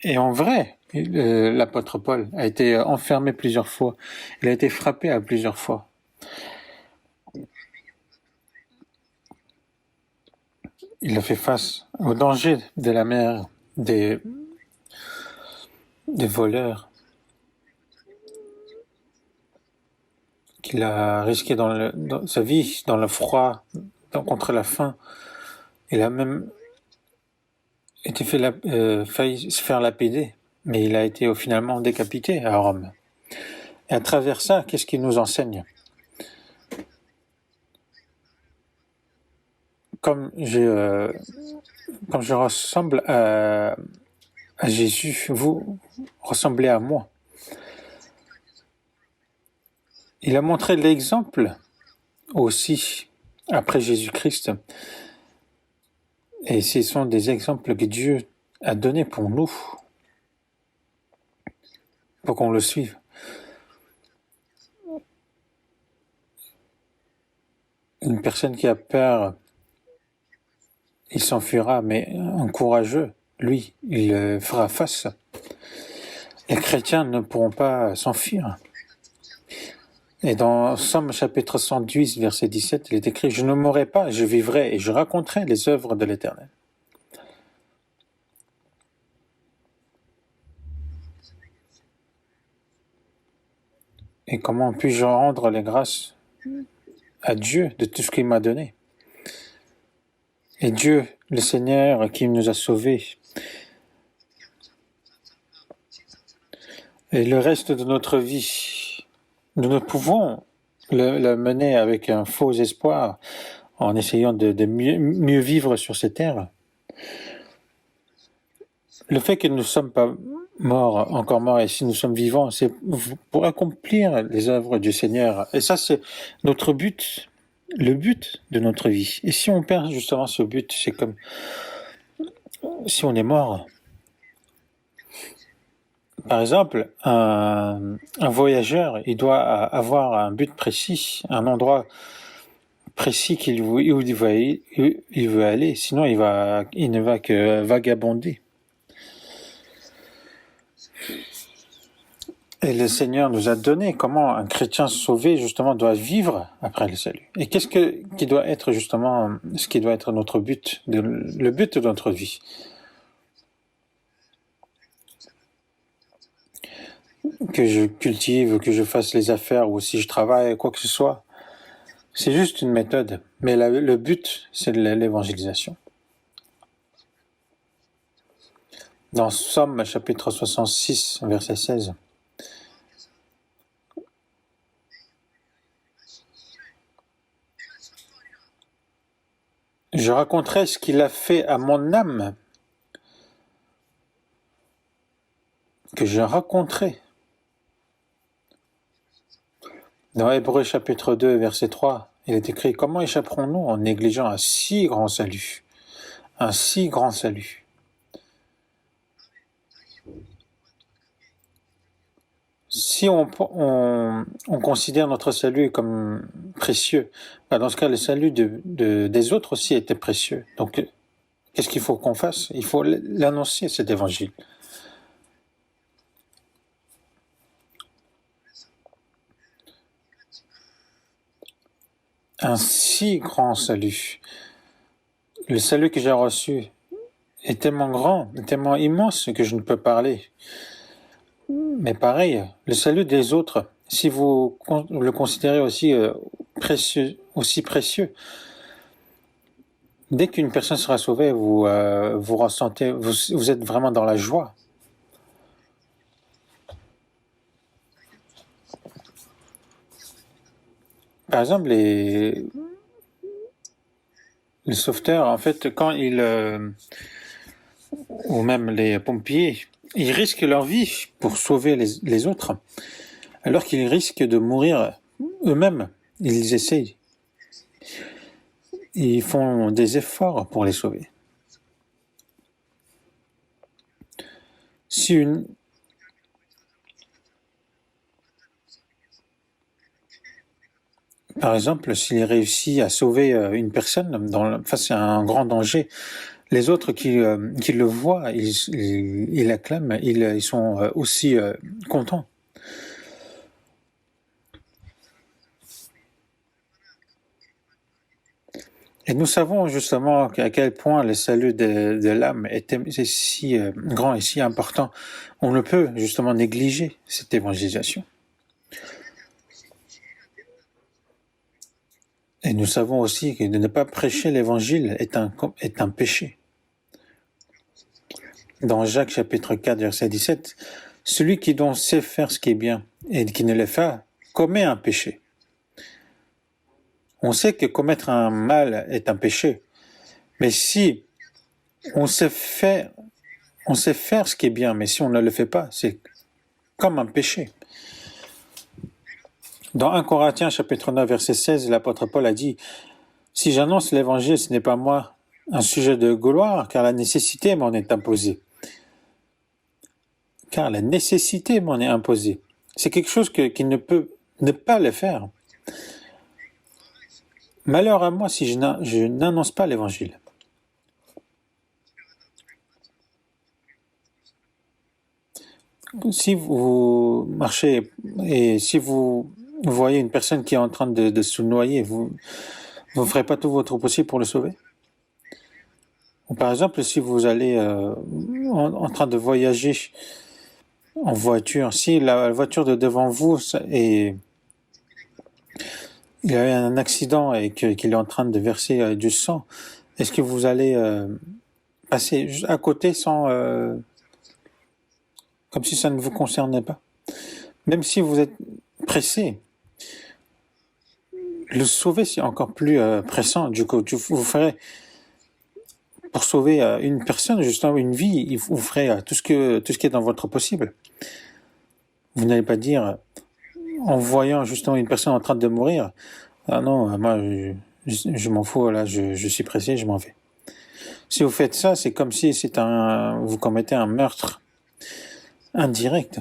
Et en vrai, l'apôtre Paul a été enfermé plusieurs fois, il a été frappé à plusieurs fois. Il a fait face au danger de la mer, des voleurs qu'il a risqué dans sa vie, dans le froid, contre la faim. Il a même failli se faire lapider, mais il a été finalement décapité à Rome. Et à travers ça, qu'est-ce qu'il nous enseigne? Comme je ressemble à Jésus, vous ressemblez à moi. Il a montré l'exemple aussi après Jésus-Christ. Et ce sont des exemples que Dieu a donnés pour nous, pour qu'on le suive. Une personne qui a peur, il s'enfuira, mais un courageux, lui, il fera face. Les chrétiens ne pourront pas s'enfuir. Et dans Somme chapitre 110, verset 17, il est écrit « Je ne mourrai pas, je vivrai et je raconterai les œuvres de l'Éternel. » Et comment puis-je rendre les grâces à Dieu de tout ce qu'il m'a donné? Et Dieu, le Seigneur, qui nous a sauvés. Et le reste de notre vie, nous ne pouvons le mener avec un faux espoir en essayant de mieux vivre sur ces terres. Le fait que nous ne sommes pas encore morts, et si nous sommes vivants, c'est pour accomplir les œuvres du Seigneur. Et ça, c'est notre but, le but de notre vie. Et si on perd justement ce but, c'est comme si on est mort. Par exemple, un voyageur, il doit avoir un but précis, un endroit précis où il veut aller, sinon il ne va que vagabonder. Et le Seigneur nous a donné comment un chrétien sauvé, justement, doit vivre après le salut. Et qu'est-ce qui doit être, justement, ce qui doit être notre but, le but de notre vie? Que je cultive, que je fasse les affaires, ou si je travaille, quoi que ce soit. C'est juste une méthode. Mais le but, c'est l'évangélisation. Dans Somme, chapitre 66, verset 16. Je raconterai ce qu'il a fait à mon âme, que je raconterai. Dans Hébreux chapitre 2, verset 3, il est écrit « Comment échapperons-nous en négligeant un si grand salut ?» Un si grand salut. Si on considère notre salut comme précieux, dans ce cas, le salut des autres aussi était précieux. Donc, qu'est-ce qu'il faut qu'on fasse? Il faut l'annoncer, cet évangile. Un si grand salut. Le salut que j'ai reçu est tellement grand, tellement immense que je ne peux parler. Mais pareil, le salut des autres, si vous le considérez aussi précieux, dès qu'une personne sera sauvée, vous ressentez, vous êtes vraiment dans la joie. Par exemple, les sauveteurs, en fait, quand ou même les pompiers, ils risquent leur vie pour sauver les autres, alors qu'ils risquent de mourir eux-mêmes. Ils essayent. Ils font des efforts pour les sauver. Par exemple, s'il réussit à sauver une personne face à un grand danger, les autres qui le voient, ils l'acclament, ils sont aussi contents. Et nous savons justement à quel point le salut de l'âme est si grand et si important. On ne peut justement négliger cette évangélisation. Et nous savons aussi que de ne pas prêcher l'évangile est un péché. Dans Jacques chapitre 4, verset 17, celui qui donc sait faire ce qui est bien et qui ne le fait pas commet un péché. On sait que commettre un mal est un péché, mais si on sait faire ce qui est bien, mais si on ne le fait pas, c'est comme un péché. Dans 1 Corinthiens chapitre 9, verset 16, l'apôtre Paul a dit « Si j'annonce l'évangile, ce n'est pas moi un sujet de gloire, car la nécessité m'en est imposée. » Car la nécessité m'en est imposée. C'est quelque chose qui ne peut ne pas le faire. Malheur à moi si je n'annonce pas l'évangile. Si vous marchez et si vous voyez une personne qui est en train de se noyer, vous ne ferez pas tout votre possible pour le sauver? Ou par exemple, si vous allez en train de voyager en voiture, si la voiture de devant vous et il y a eu un accident et qu'il est en train de verser du sang, est-ce que vous allez passer juste à côté sans comme si ça ne vous concernait pas? Même si vous êtes pressé, le sauver c'est encore plus pressant. Du coup, vous ferez pour sauver une personne, justement une vie, vous ferez tout ce qui est dans votre possible. Vous n'allez pas dire en voyant justement une personne en train de mourir, ah non, moi je m'en fous, là, je suis pressé, je m'en vais. Si vous faites ça, c'est comme si vous commettez un meurtre indirect.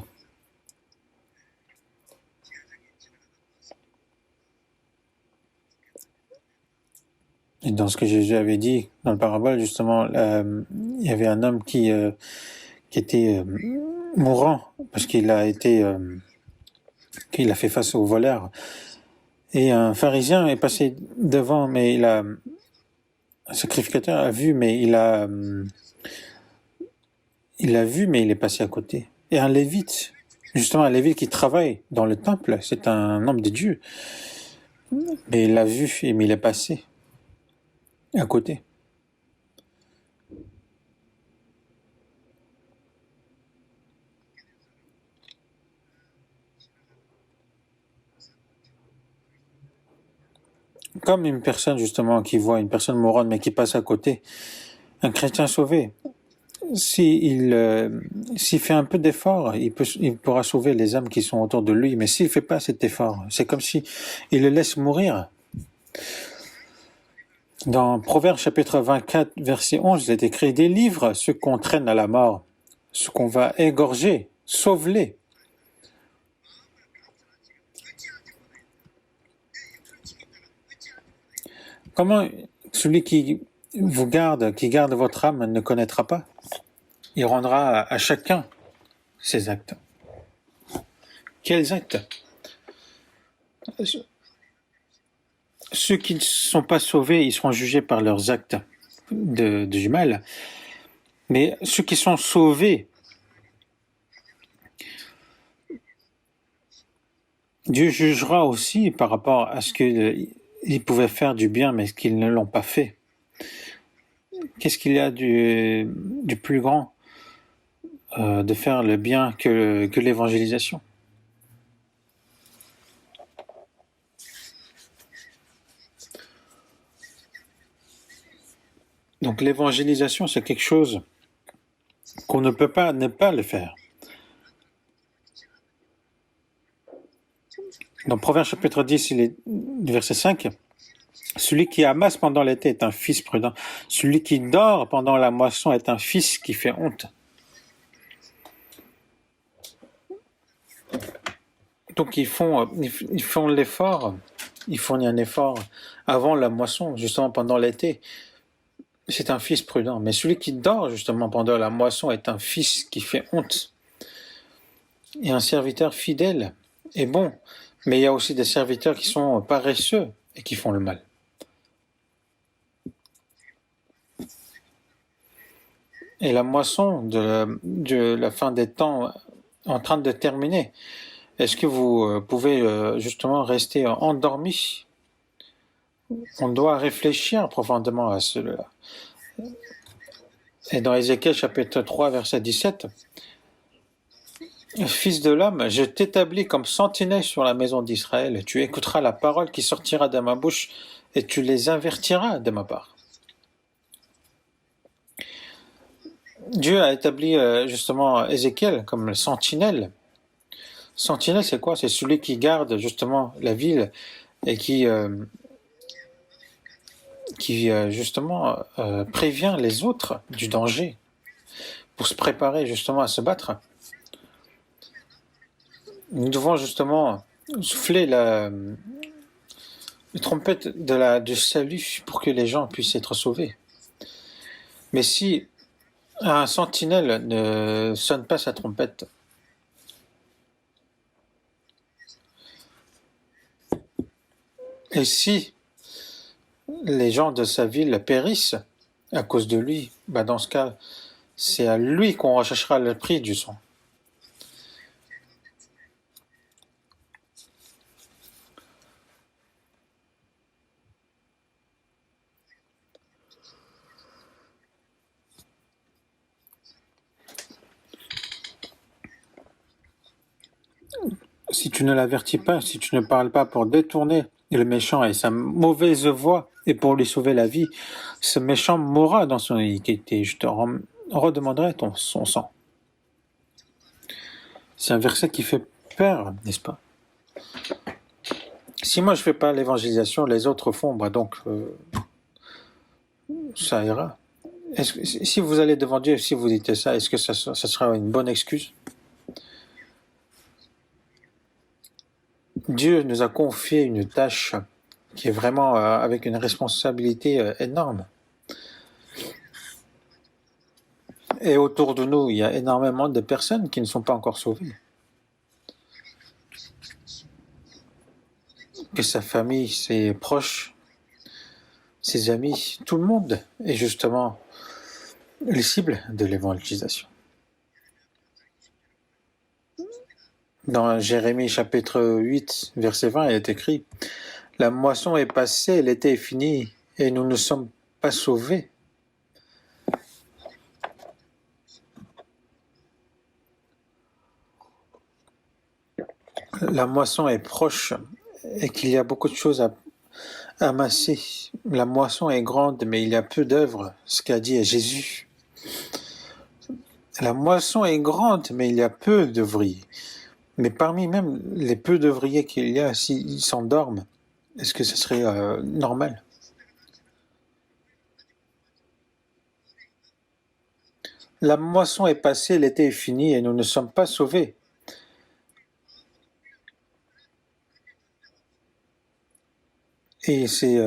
Et dans ce que Jésus avait dit dans le parabole, justement, il y avait un homme qui était mourant parce qu'il a fait face aux voleurs. Et un pharisien est passé devant, mais un sacrificateur a vu, mais il a vu, mais il est passé à côté. Et un lévite, justement un lévite qui travaille dans le temple, c'est un homme de Dieu, mais il l'a vu, mais il est passé à côté. Comme une personne justement qui voit une personne mourante mais qui passe à côté, un chrétien sauvé, s'il fait un peu d'effort, il pourra sauver les âmes qui sont autour de lui, mais s'il fait pas cet effort, c'est comme si il le laisse mourir. Dans Proverbes chapitre 24, verset 11, il est écrit « Délivre ceux qu'on traîne à la mort, ceux qu'on va égorger, sauve-les. » Comment celui qui garde votre âme ne connaîtra pas? Il rendra à chacun ses actes. Quels actes? Ceux qui ne sont pas sauvés, ils seront jugés par leurs actes du mal. Mais ceux qui sont sauvés, Dieu jugera aussi par rapport à ce qu'ils pouvaient faire du bien, mais qu'ils ne l'ont pas fait. Qu'est-ce qu'il y a du plus grand de faire le bien que l'évangélisation? Donc l'évangélisation, c'est quelque chose qu'on ne peut pas ne pas le faire. Dans Proverbe chapitre 10, verset 5, « Celui qui amasse pendant l'été est un fils prudent. Celui qui dort pendant la moisson est un fils qui fait honte. » Donc ils font l'effort, ils fournissent un effort avant la moisson, justement pendant l'été. C'est un fils prudent. Mais celui qui dort justement pendant la moisson est un fils qui fait honte. Et un serviteur fidèle est bon. Mais il y a aussi des serviteurs qui sont paresseux et qui font le mal. Et la moisson de la fin des temps en train de terminer, est-ce que vous pouvez justement rester endormi On doit réfléchir profondément à cela. Et dans Ézéchiel chapitre 3, verset 17, Fils de l'homme, je t'établis comme sentinelle sur la maison d'Israël. Tu écouteras la parole qui sortira de ma bouche et tu les avertiras de ma part. Dieu a établi justement Ézéchiel comme le sentinelle. Sentinelle, c'est quoi? C'est celui qui garde justement la ville et qui justement prévient les autres du danger pour se préparer justement à se battre. Nous devons justement souffler la trompette du salut pour que les gens puissent être sauvés. Mais si un sentinelle ne sonne pas sa trompette, et si les gens de sa ville périssent à cause de lui, dans ce cas, c'est à lui qu'on recherchera le prix du sang. Si tu ne l'avertis pas, si tu ne parles pas pour détourner le méchant et sa mauvaise voie et pour lui sauver la vie, ce méchant mourra dans son iniquité. Je te redemanderai son sang. C'est un verset qui fait peur, n'est-ce pas? Si moi je fais pas l'évangélisation, les autres font, donc ça ira. Si vous allez devant Dieu, si vous dites ça, est-ce que ça sera une bonne excuse? Dieu nous a confié une tâche qui est vraiment avec une responsabilité énorme. Et autour de nous, il y a énormément de personnes qui ne sont pas encore sauvées. Que sa famille, ses proches, ses amis, tout le monde est justement les cibles de l'évangélisation. Dans Jérémie chapitre 8, verset 20, il est écrit « La moisson est passée, l'été est fini, et nous ne sommes pas sauvés. » La moisson est proche et qu'il y a beaucoup de choses à amasser. La moisson est grande, mais il y a peu d'œuvres, ce qu'a dit Jésus. La moisson est grande, mais il y a peu d'ouvriers. Mais parmi même les peu d'ouvriers qu'il y a, s'ils s'endorment, est-ce que ce serait normal? La moisson est passée, l'été est fini et nous ne sommes pas sauvés. Et ces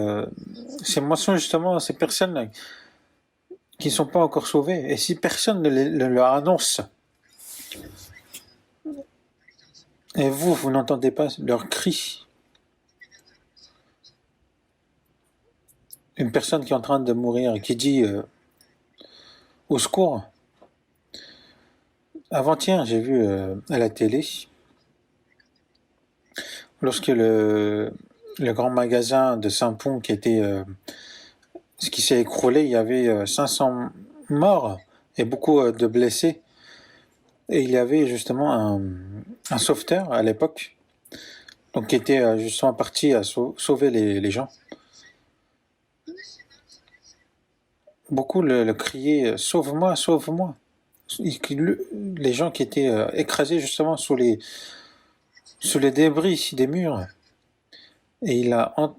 moissons, justement, ces personnes qui ne sont pas encore sauvées, et si personne ne leur annonce, et vous n'entendez pas leurs cris, une personne qui est en train de mourir, qui dit au secours. Avant-hier, j'ai vu à la télé, lorsque le grand magasin de Saint-Pont ce qui s'est écroulé, il y avait 500 morts et beaucoup de blessés. Et il y avait justement un sauveteur à l'époque, donc qui était justement parti à sauver les gens. Beaucoup le criaient « Sauve-moi, sauve-moi ». Les gens qui étaient écrasés justement sous les débris des murs. Et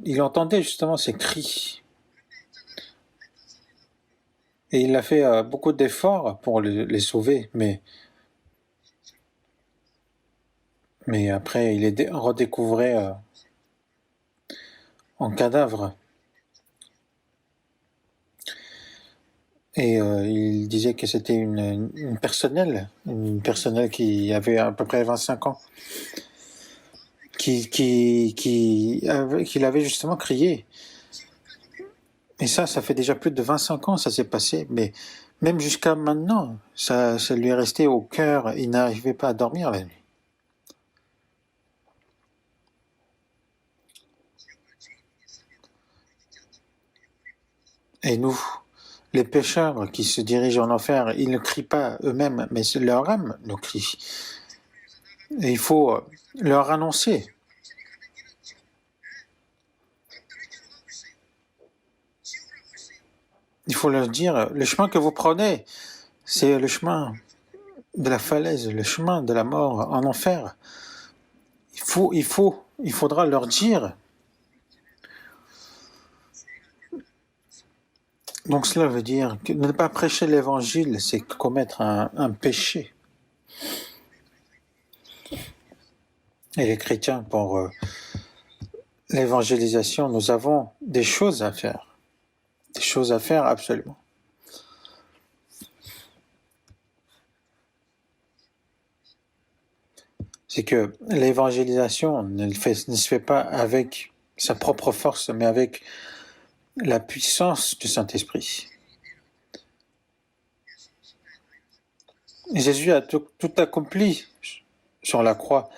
il entendait justement ces cris. Et il a fait beaucoup d'efforts pour les sauver, mais après il est redécouvert en cadavre. Et il disait que c'était une personnelle qui avait à peu près 25 ans, qu'il avait justement crié. Et ça fait déjà plus de 25 ans, ça s'est passé, mais même jusqu'à maintenant, ça lui est resté au cœur, il n'arrivait pas à dormir la nuit. Et nous, les pécheurs qui se dirigent en enfer, ils ne crient pas eux-mêmes, mais leur âme nous crie. Et il faut leur annoncer. Il faut leur dire, le chemin que vous prenez, c'est le chemin de la falaise, le chemin de la mort en enfer. Il faudra leur dire. Donc cela veut dire que ne pas prêcher l'évangile, c'est commettre un péché. Et les chrétiens, pour l'évangélisation, nous avons des choses à faire. Des choses à faire absolument. C'est que l'évangélisation ne se fait pas avec sa propre force, mais avec la puissance du Saint-Esprit. Jésus a tout accompli sur la croix.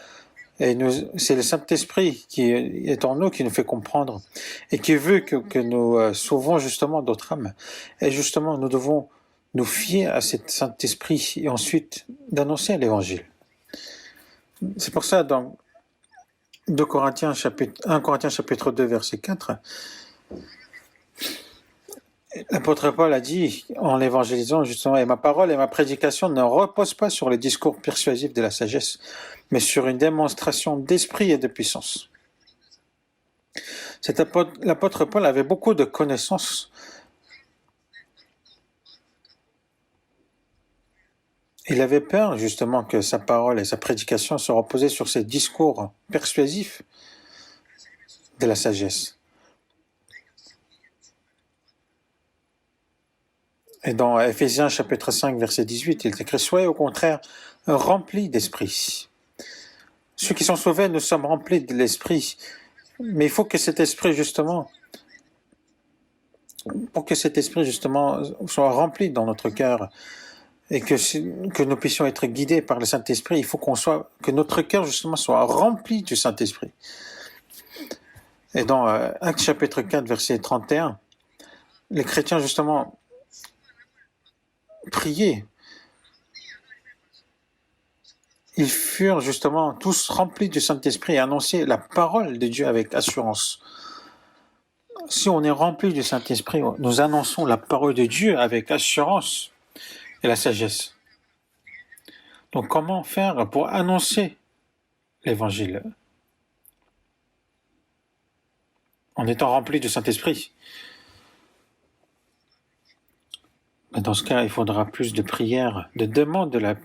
Et c'est le Saint-Esprit qui est en nous, qui nous fait comprendre et qui veut que nous sauvons justement d'autres âmes. Et justement, nous devons nous fier à cet Saint-Esprit et ensuite d'annoncer l'Évangile. C'est pour ça, dans 1 Corinthiens chapitre 2, verset 4, l'apôtre Paul a dit, en l'évangélisant justement, « Et ma parole et ma prédication ne reposent pas sur les discours persuasifs de la sagesse, mais sur une démonstration d'esprit et de puissance. » L'apôtre Paul avait beaucoup de connaissances. Il avait peur justement que sa parole et sa prédication se reposaient sur ces discours persuasifs de la sagesse. Et dans Éphésiens chapitre 5, verset 18, il est écrit « Soyez au contraire remplis d'esprit. » Ceux qui sont sauvés, nous sommes remplis de l'esprit. Mais il faut que cet esprit justement, soit rempli dans notre cœur et que nous puissions être guidés par le Saint-Esprit, il faut que notre cœur justement soit rempli du Saint-Esprit. Et dans Actes chapitre 4, verset 31, les chrétiens justement priaient. Ils furent justement tous remplis du Saint-Esprit et annonçaient la parole de Dieu avec assurance. Si on est rempli du Saint-Esprit, nous annonçons la parole de Dieu avec assurance et la sagesse. Donc comment faire pour annoncer l'Évangile en étant rempli du Saint-Esprit? Dans ce cas, il faudra plus de prières, de demandes de la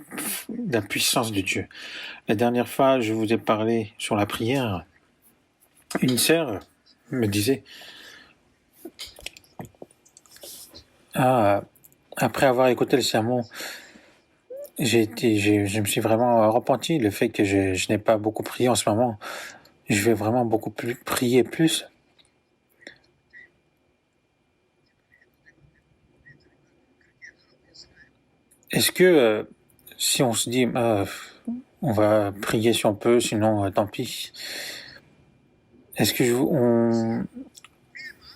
puissance de Dieu. La dernière fois, je vous ai parlé sur la prière. Une sœur me disait, après avoir écouté le sermon, je me suis vraiment repenti le fait que je n'ai pas beaucoup prié en ce moment. Je vais vraiment beaucoup plus prier plus. Est-ce que si on se dit on va prier si on peut, sinon tant pis. Est-ce que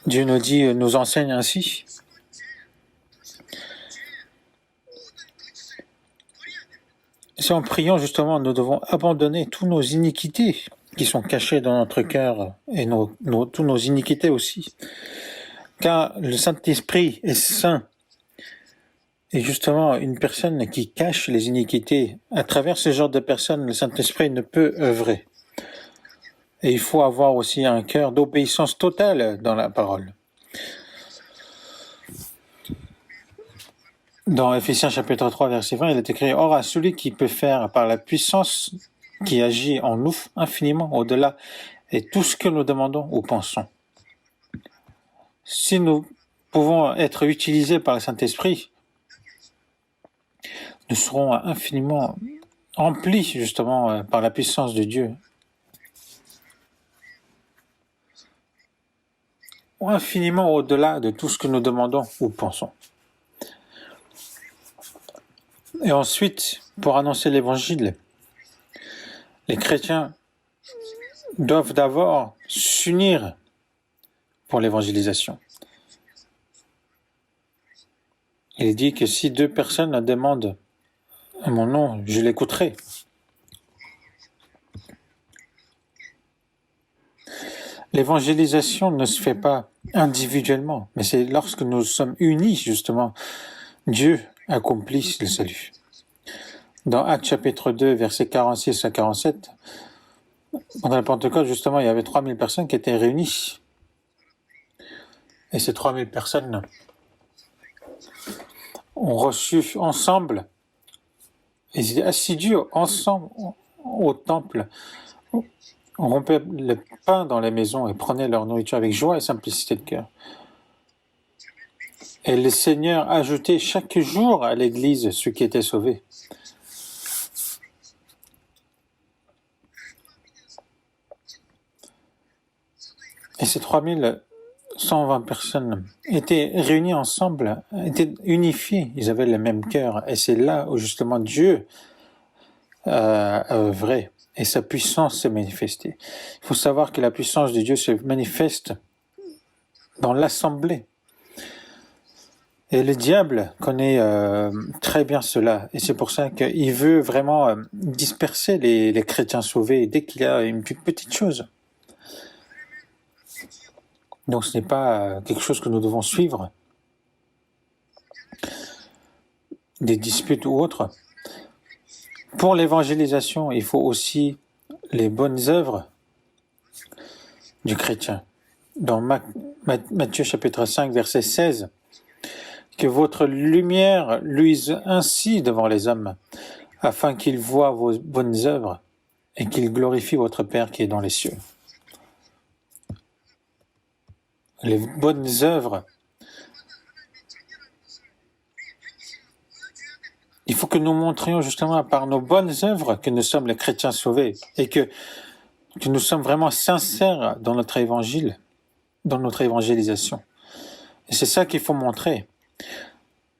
Dieu nous enseigne ainsi? Si en priant justement, nous devons abandonner toutes nos iniquités qui sont cachées dans notre cœur et toutes nos iniquités aussi. Car le Saint-Esprit est saint. Et justement, une personne qui cache les iniquités, à travers ce genre de personnes, le Saint-Esprit ne peut œuvrer. Et il faut avoir aussi un cœur d'obéissance totale dans la parole. Dans Éphésiens chapitre 3, verset 20, il est écrit « Or à celui qui peut faire par la puissance qui agit en nous infiniment au-delà et tout ce que nous demandons ou pensons. » Si nous pouvons être utilisés par le Saint-Esprit, nous serons infiniment remplis justement par la puissance de Dieu. Infiniment au-delà de tout ce que nous demandons ou pensons. Et ensuite, pour annoncer l'Évangile, les chrétiens doivent d'abord s'unir pour l'évangélisation. Il dit que si 2 personnes demandent à mon nom, je l'écouterai. L'évangélisation ne se fait pas individuellement, mais c'est lorsque nous sommes unis, justement, Dieu accomplit le salut. Dans Actes chapitre 2, versets 46 à 47, pendant la Pentecôte, justement, il y avait 3000 personnes qui étaient réunies. Et ces 3000 personnes ont reçu ensemble, ils étaient assidus ensemble au temple, on rompait le pain dans les maisons et prenait leur nourriture avec joie et simplicité de cœur. Et le Seigneur ajoutait chaque jour à l'Église ceux qui étaient sauvés. Et ces 3120 personnes étaient réunies ensemble, étaient unifiées, ils avaient le même cœur. Et c'est là où justement Dieu a œuvré et sa puissance s'est manifestée. Il faut savoir que la puissance de Dieu se manifeste dans l'assemblée. Et le diable connaît très bien cela. Et c'est pour ça qu'il veut vraiment disperser les chrétiens sauvés dès qu'il y a une petite chose. Donc ce n'est pas quelque chose que nous devons suivre, des disputes ou autres. Pour l'évangélisation, il faut aussi les bonnes œuvres du chrétien. Dans Matthieu chapitre 5, verset 16, que votre lumière luise ainsi devant les hommes, afin qu'ils voient vos bonnes œuvres et qu'ils glorifient votre Père qui est dans les cieux. Les bonnes œuvres. Il faut que nous montrions justement par nos bonnes œuvres que nous sommes les chrétiens sauvés et que nous sommes vraiment sincères dans notre évangile, dans notre évangélisation. Et c'est ça qu'il faut montrer.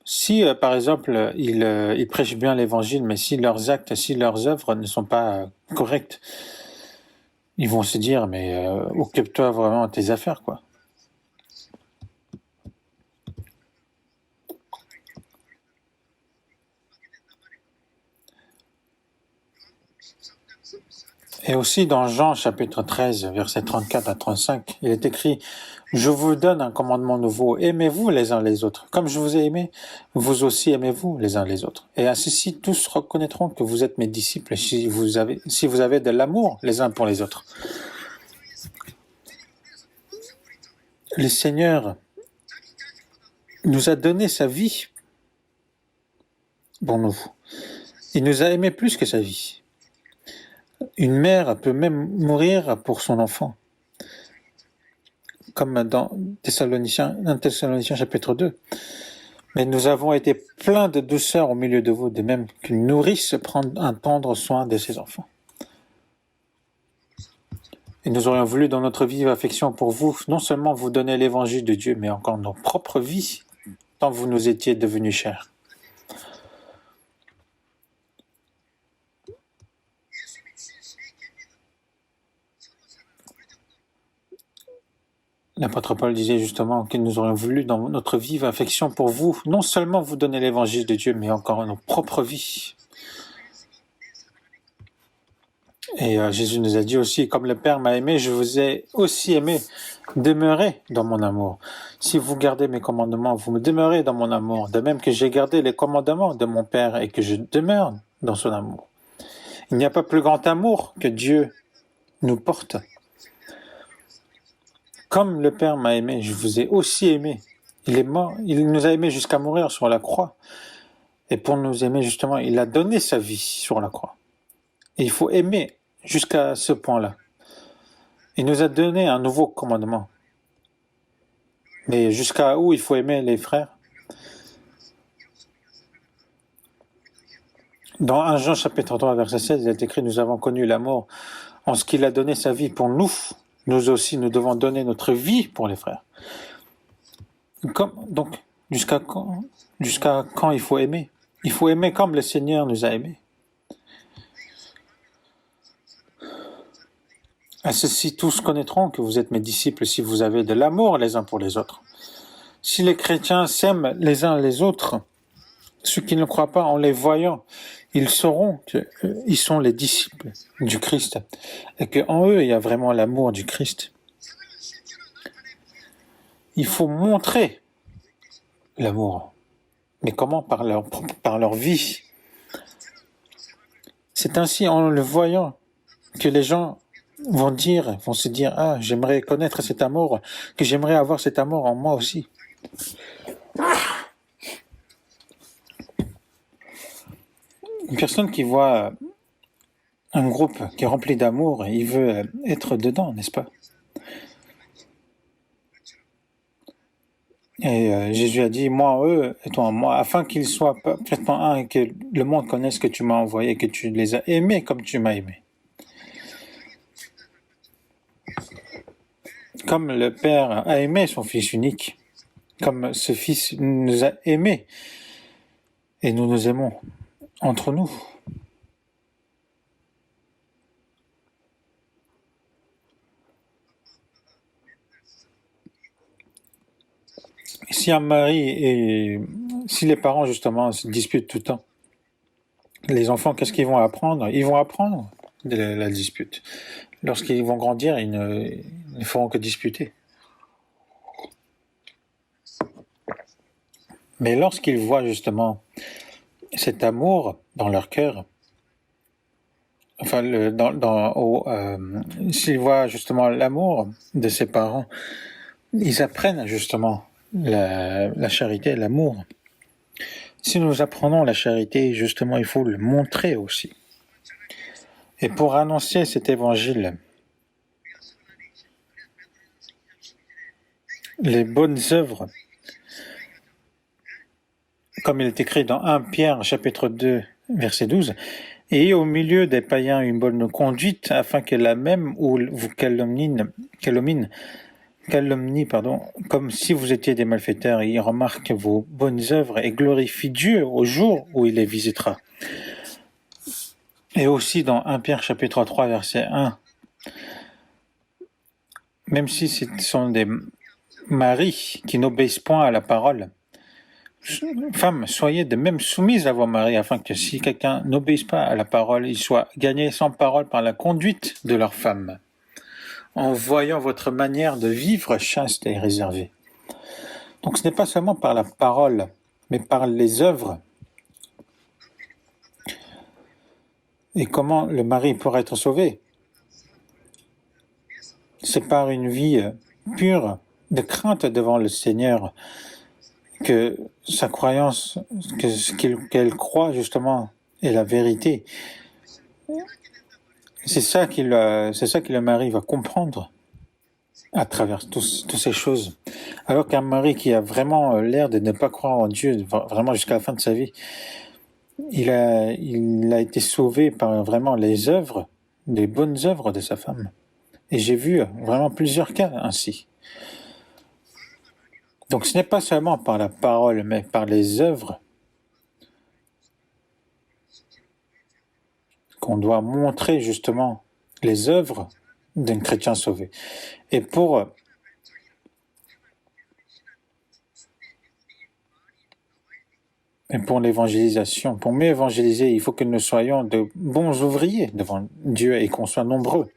Si, par exemple, ils prêchent bien l'évangile, mais si leurs actes, si leurs œuvres ne sont pas correctes, ils vont se dire, mais occupe-toi vraiment de tes affaires, quoi. Et aussi dans Jean chapitre 13, versets 34 à 35, il est écrit « Je vous donne un commandement nouveau, aimez-vous les uns les autres. Comme je vous ai aimé, vous aussi aimez-vous les uns les autres. Et à ceci, tous reconnaîtront que vous êtes mes disciples si vous avez de l'amour les uns pour les autres. » Le Seigneur nous a donné sa vie pour nous. Il nous a aimés plus que sa vie. Une mère peut même mourir pour son enfant. Comme dans 1 Thessaloniciens chapitre 2. Mais nous avons été pleins de douceur au milieu de vous, de même qu'une nourrice prend un tendre soin de ses enfants. Et nous aurions voulu dans notre vive affection pour vous, non seulement vous donner l'évangile de Dieu, mais encore nos propres vies, tant vous nous étiez devenus chers. L'apôtre Paul disait justement que nous aurions voulu dans notre vive affection pour vous, non seulement vous donner l'évangile de Dieu, mais encore nos propres vies. Et Jésus nous a dit aussi, comme le Père m'a aimé, je vous ai aussi aimé, demeurez dans mon amour. Si vous gardez mes commandements, vous me demeurez dans mon amour, de même que j'ai gardé les commandements de mon Père et que je demeure dans son amour. Il n'y a pas plus grand amour que Dieu nous porte. Comme le Père m'a aimé, je vous ai aussi aimé. Il est mort, il nous a aimés jusqu'à mourir sur la croix. Et pour nous aimer, justement, il a donné sa vie sur la croix. Et il faut aimer jusqu'à ce point-là. Il nous a donné un nouveau commandement. Mais jusqu'à où il faut aimer les frères? Dans 1 Jean chapitre 3, verset 16, il est écrit « Nous avons connu l'amour en ce qu'il a donné sa vie pour nous. Nous aussi, nous devons donner notre vie pour les frères. » Donc, jusqu'à quand il faut aimer? Il faut aimer comme le Seigneur nous a aimés. À ceci, tous connaîtront que vous êtes mes disciples si vous avez de l'amour les uns pour les autres. Si les chrétiens s'aiment les uns les autres, ceux qui ne croient pas, en les voyant, ils sauront qu'ils sont les disciples du Christ et qu'en eux, il y a vraiment l'amour du Christ. Il faut montrer l'amour. Mais comment? Par leur vie. C'est ainsi, en le voyant, que les gens vont se dire, ah, j'aimerais connaître cet amour, que j'aimerais avoir cet amour en moi aussi. Une personne qui voit un groupe qui est rempli d'amour, il veut être dedans, n'est-ce pas? Et Jésus a dit, moi en eux et toi en moi, afin qu'ils soient parfaitement un et que le monde connaisse que tu m'as envoyé et que tu les as aimés comme tu m'as aimé. Comme le Père a aimé son Fils unique, comme ce Fils nous a aimés et nous nous aimons entre nous. Si un mari et si les parents justement se disputent tout le temps, les enfants, qu'est-ce qu'ils vont apprendre? Ils vont apprendre de la dispute. Lorsqu'ils vont grandir, ils ne feront que disputer. Mais lorsqu'ils voient justement cet amour dans leur cœur, enfin, s'ils voient justement l'amour de ses parents, ils apprennent justement la charité, l'amour. Si nous apprenons la charité, justement, il faut le montrer aussi. Et pour annoncer cet évangile, les bonnes œuvres, comme il est écrit dans 1 Pierre, chapitre 2, verset 12, « Et au milieu des païens une bonne conduite, afin que la même ou vous calomnie, comme si vous étiez des malfaiteurs, et il remarque vos bonnes œuvres et glorifie Dieu au jour où il les visitera. » Et aussi dans 1 Pierre chapitre 3 verset 1, même si ce sont des maris qui n'obéissent point à la parole, femmes, soyez de même soumises à vos maris, afin que si quelqu'un n'obéisse pas à la parole, il soit gagné sans parole par la conduite de leur femme, en voyant votre manière de vivre chaste et réservée. Donc ce n'est pas seulement par la parole, mais par les œuvres. Et comment le mari pourra être sauvé? C'est par une vie pure de crainte devant le Seigneur, que sa croyance, qu'elle croit justement est la vérité. C'est ça que le mari va comprendre à travers toutes ces choses. Alors qu'un mari qui a vraiment l'air de ne pas croire en Dieu, vraiment jusqu'à la fin de sa vie, il a été sauvé par vraiment les œuvres, les bonnes œuvres de sa femme. Et j'ai vu vraiment plusieurs cas ainsi. Donc ce n'est pas seulement par la parole, mais par les œuvres qu'on doit montrer justement les œuvres d'un chrétien sauvé. Et pour l'évangélisation, pour mieux évangéliser, il faut que nous soyons de bons ouvriers devant Dieu et qu'on soit nombreux.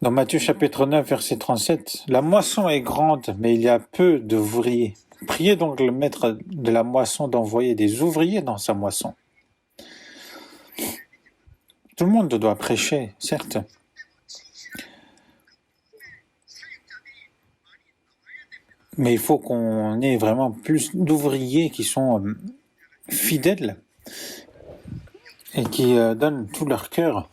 Dans Matthieu chapitre 9, verset 37, « La moisson est grande, mais il y a peu d'ouvriers. Priez donc le maître de la moisson d'envoyer des ouvriers dans sa moisson. » Tout le monde doit prêcher, certes. Mais il faut qu'on ait vraiment plus d'ouvriers qui sont fidèles et qui donnent tout leur cœur.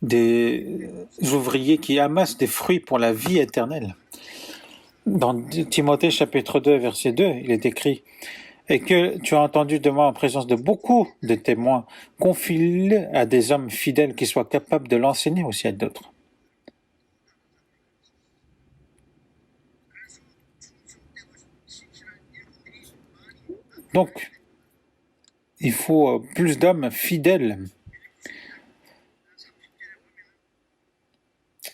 Des ouvriers qui amassent des fruits pour la vie éternelle. Dans Timothée chapitre 2, verset 2, il est écrit « Et que tu as entendu de moi en présence de beaucoup de témoins, confie-le à des hommes fidèles qui soient capables de l'enseigner aussi à d'autres. » Donc, il faut plus d'hommes fidèles.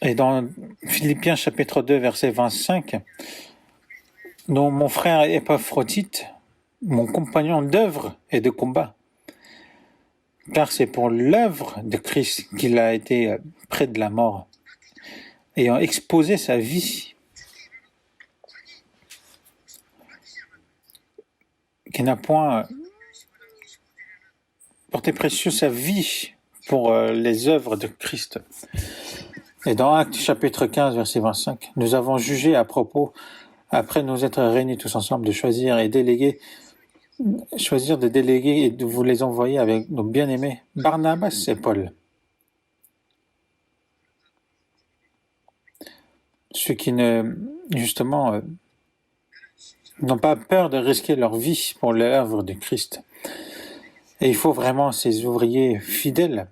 Et dans Philippiens chapitre 2, verset 25, dont mon frère Épaphrodite, mon compagnon d'œuvre et de combat, car c'est pour l'œuvre de Christ qu'il a été près de la mort, ayant exposé sa vie, qui n'a point porté précieux sa vie pour les œuvres de Christ. Et dans Actes chapitre 15, verset 25, nous avons jugé à propos, après nous être réunis tous ensemble, de choisir de déléguer et de vous les envoyer avec nos bien-aimés Barnabas et Paul. Ceux qui justement, n'ont pas peur de risquer leur vie pour l'œuvre de Christ. Et il faut vraiment ces ouvriers fidèles.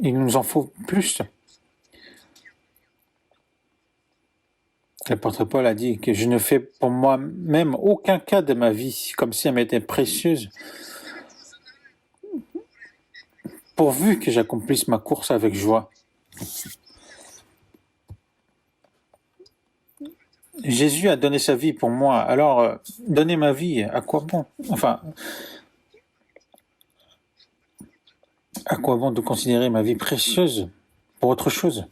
Il nous en faut plus. L'apôtre Paul a dit que je ne fais pour moi-même aucun cas de ma vie, comme si elle m'était précieuse, pourvu que j'accomplisse ma course avec joie. Jésus a donné sa vie pour moi, alors donner ma vie, à quoi bon? Enfin, à quoi bon de considérer ma vie précieuse pour autre chose?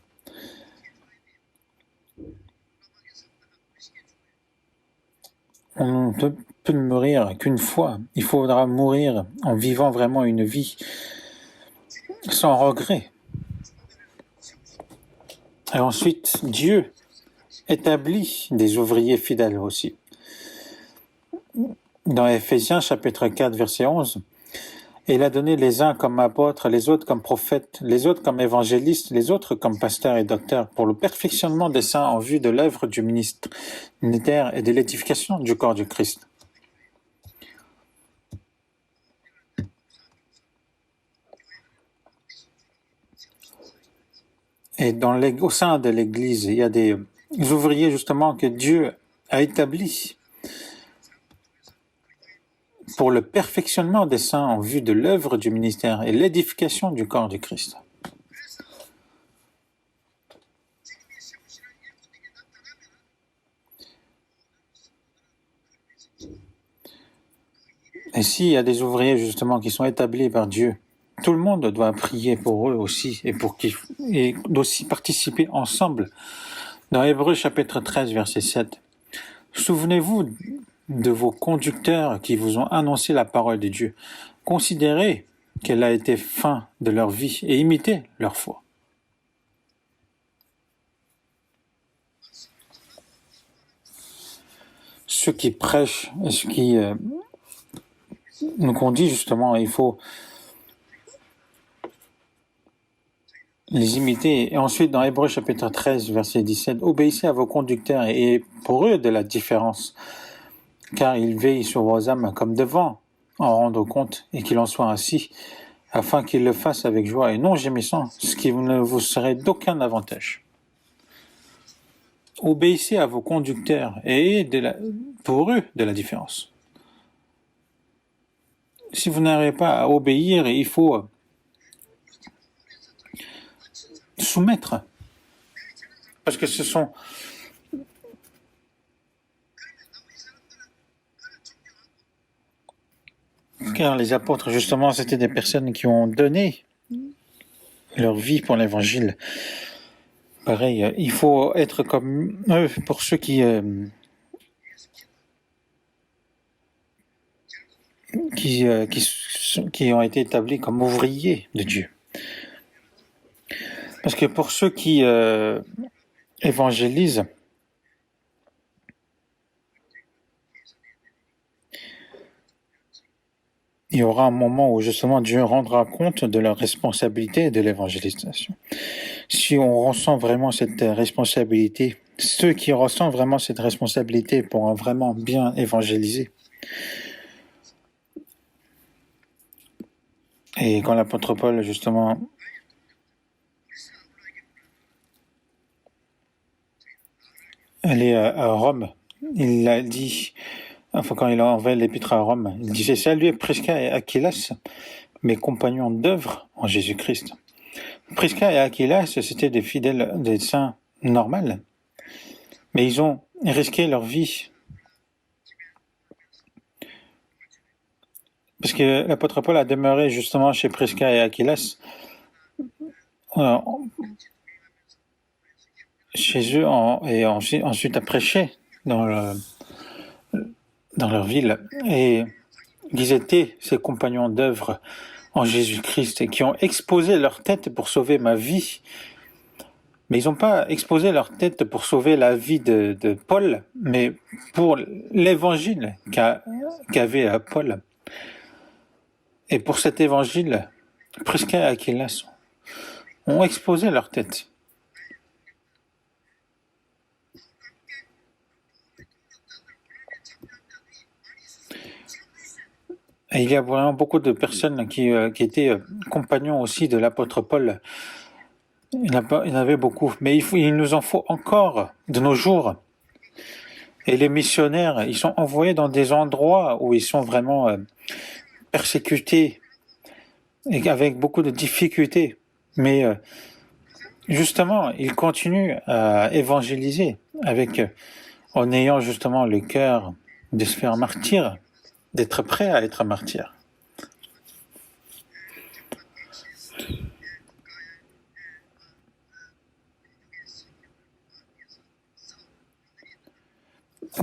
On ne peut mourir qu'une fois. Il faudra mourir en vivant vraiment une vie sans regret. Et ensuite, Dieu établit des ouvriers fidèles aussi. Dans Éphésiens chapitre 4, verset 11, il a donné les uns comme apôtres, les autres comme prophètes, les autres comme évangélistes, les autres comme pasteurs et docteurs, pour le perfectionnement des saints en vue de l'œuvre du ministère et de l'édification du corps du Christ. Et au sein de l'Église, il y a des ouvriers justement que Dieu a établis pour le perfectionnement des saints en vue de l'œuvre du ministère et l'édification du corps du Christ. Et s'il y a des ouvriers justement qui sont établis par Dieu, tout le monde doit prier pour eux aussi et aussi participer ensemble. Dans Hébreux chapitre 13, verset 7, souvenez-vous de vos conducteurs qui vous ont annoncé la parole de Dieu. Considérez quelle a été fin de leur vie et imitez leur foi. Ceux qui prêchent et ceux qui nous conduisent justement, il faut les imiter. Et ensuite, dans Hébreux chapitre 13, verset 17, obéissez à vos conducteurs et pour eux de la différence, car ils veillent sur vos âmes comme devant en rendre compte, et qu'il en soit ainsi, afin qu'ils le fassent avec joie et non gémissant, ce qui ne vous serait d'aucun avantage. Obéissez à vos conducteurs et pour eux de la différence. Si vous n'arrivez pas à obéir, il faut soumettre, parce que ce sont car les apôtres justement c'était des personnes qui ont donné leur vie pour l'évangile. Pareil, il faut être comme eux pour ceux qui ont été établis comme ouvriers de Dieu. Parce que pour ceux qui évangélisent, il y aura un moment où justement Dieu rendra compte de leur responsabilité et de l'évangélisation. Si on ressent vraiment cette responsabilité, ceux qui ressentent vraiment cette responsabilité pourront vraiment bien évangéliser. Et quand l'apôtre Paul, justement, allait à Rome, il a dit, enfin quand il a envoyé l'épître à Rome, il disait « Saluez Prisca et Aquilas, mes compagnons d'œuvre en Jésus-Christ ». Prisca et Aquilas, c'était des fidèles, des saints normal, mais ils ont risqué leur vie. Parce que l'apôtre Paul a demeuré justement chez Prisca et Aquilas, euh, chez eux, et ensuite a prêché dans, dans leur ville. Et ils étaient ses compagnons d'œuvre en Jésus-Christ et qui ont exposé leur tête pour sauver ma vie. Mais ils n'ont pas exposé leur tête pour sauver la vie de Paul, mais pour l'évangile qu'avait Paul. Et pour cet évangile, Prisca et Aquilas ont exposé leur tête. Et il y a vraiment beaucoup de personnes qui étaient compagnons aussi de l'apôtre Paul. Il y en avait beaucoup, mais il nous en faut encore de nos jours. Et les missionnaires, ils sont envoyés dans des endroits où ils sont vraiment persécutés et avec beaucoup de difficultés. Mais justement, ils continuent à évangéliser en ayant justement le cœur de se faire martyr, d'être prêt à être martyr.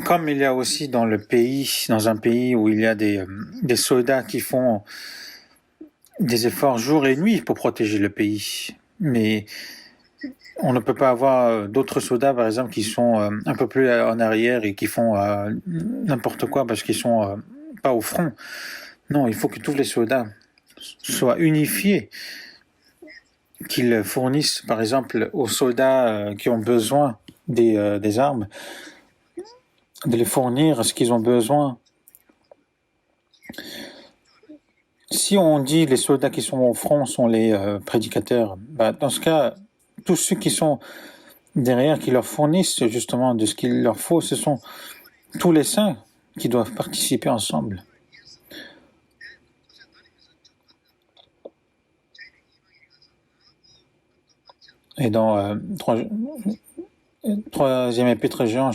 Comme il y a aussi dans un pays où il y a des soldats qui font des efforts jour et nuit pour protéger le pays, mais on ne peut pas avoir d'autres soldats, par exemple, qui sont un peu plus en arrière et qui font n'importe quoi parce qu'ils sont pas au front. Non, il faut que tous les soldats soient unifiés, qu'ils fournissent, par exemple, aux soldats qui ont besoin des armes, de les fournir ce qu'ils ont besoin. Si on dit les soldats qui sont au front sont les prédicateurs, bah, dans ce cas, tous ceux qui sont derrière, qui leur fournissent justement de ce qu'il leur faut, ce sont tous les saints qui doivent participer ensemble. Et dans 3e épître Jean,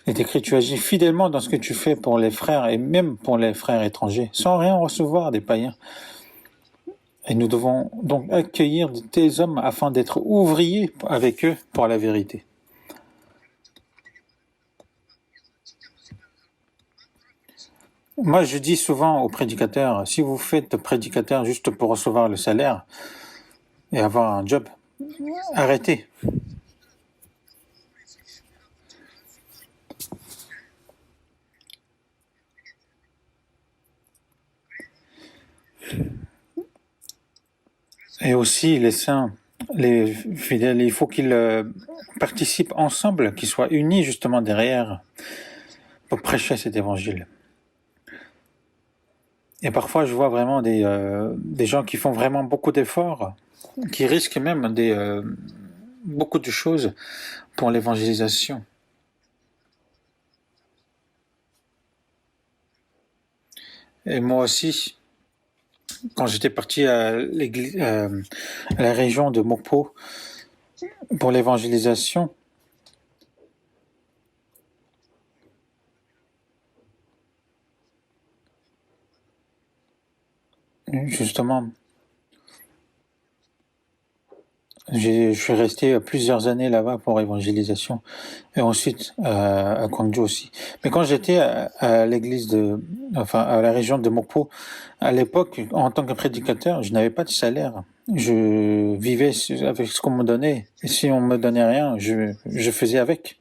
il est écrit, tu agis fidèlement dans ce que tu fais pour les frères et même pour les frères étrangers, sans rien recevoir des païens. Et nous devons donc accueillir de tels hommes afin d'être ouvriers avec eux pour la vérité. Moi, je dis souvent aux prédicateurs, si vous faites prédicateur juste pour recevoir le salaire et avoir un job, arrêtez. Et aussi, les saints, les fidèles, il faut qu'ils participent ensemble, qu'ils soient unis justement derrière pour prêcher cet évangile. Et parfois, je vois vraiment des gens qui font vraiment beaucoup d'efforts, qui risquent même beaucoup de choses pour l'évangélisation. Et moi aussi, quand j'étais parti à la région de Mokpo pour l'évangélisation, justement, je suis resté plusieurs années là-bas pour évangélisation et ensuite à Gwangju aussi. Mais quand j'étais à l'église à la région de Mokpo, à l'époque, en tant que prédicateur, je n'avais pas de salaire. Je vivais avec ce qu'on me donnait. Et si on me donnait rien, je faisais avec.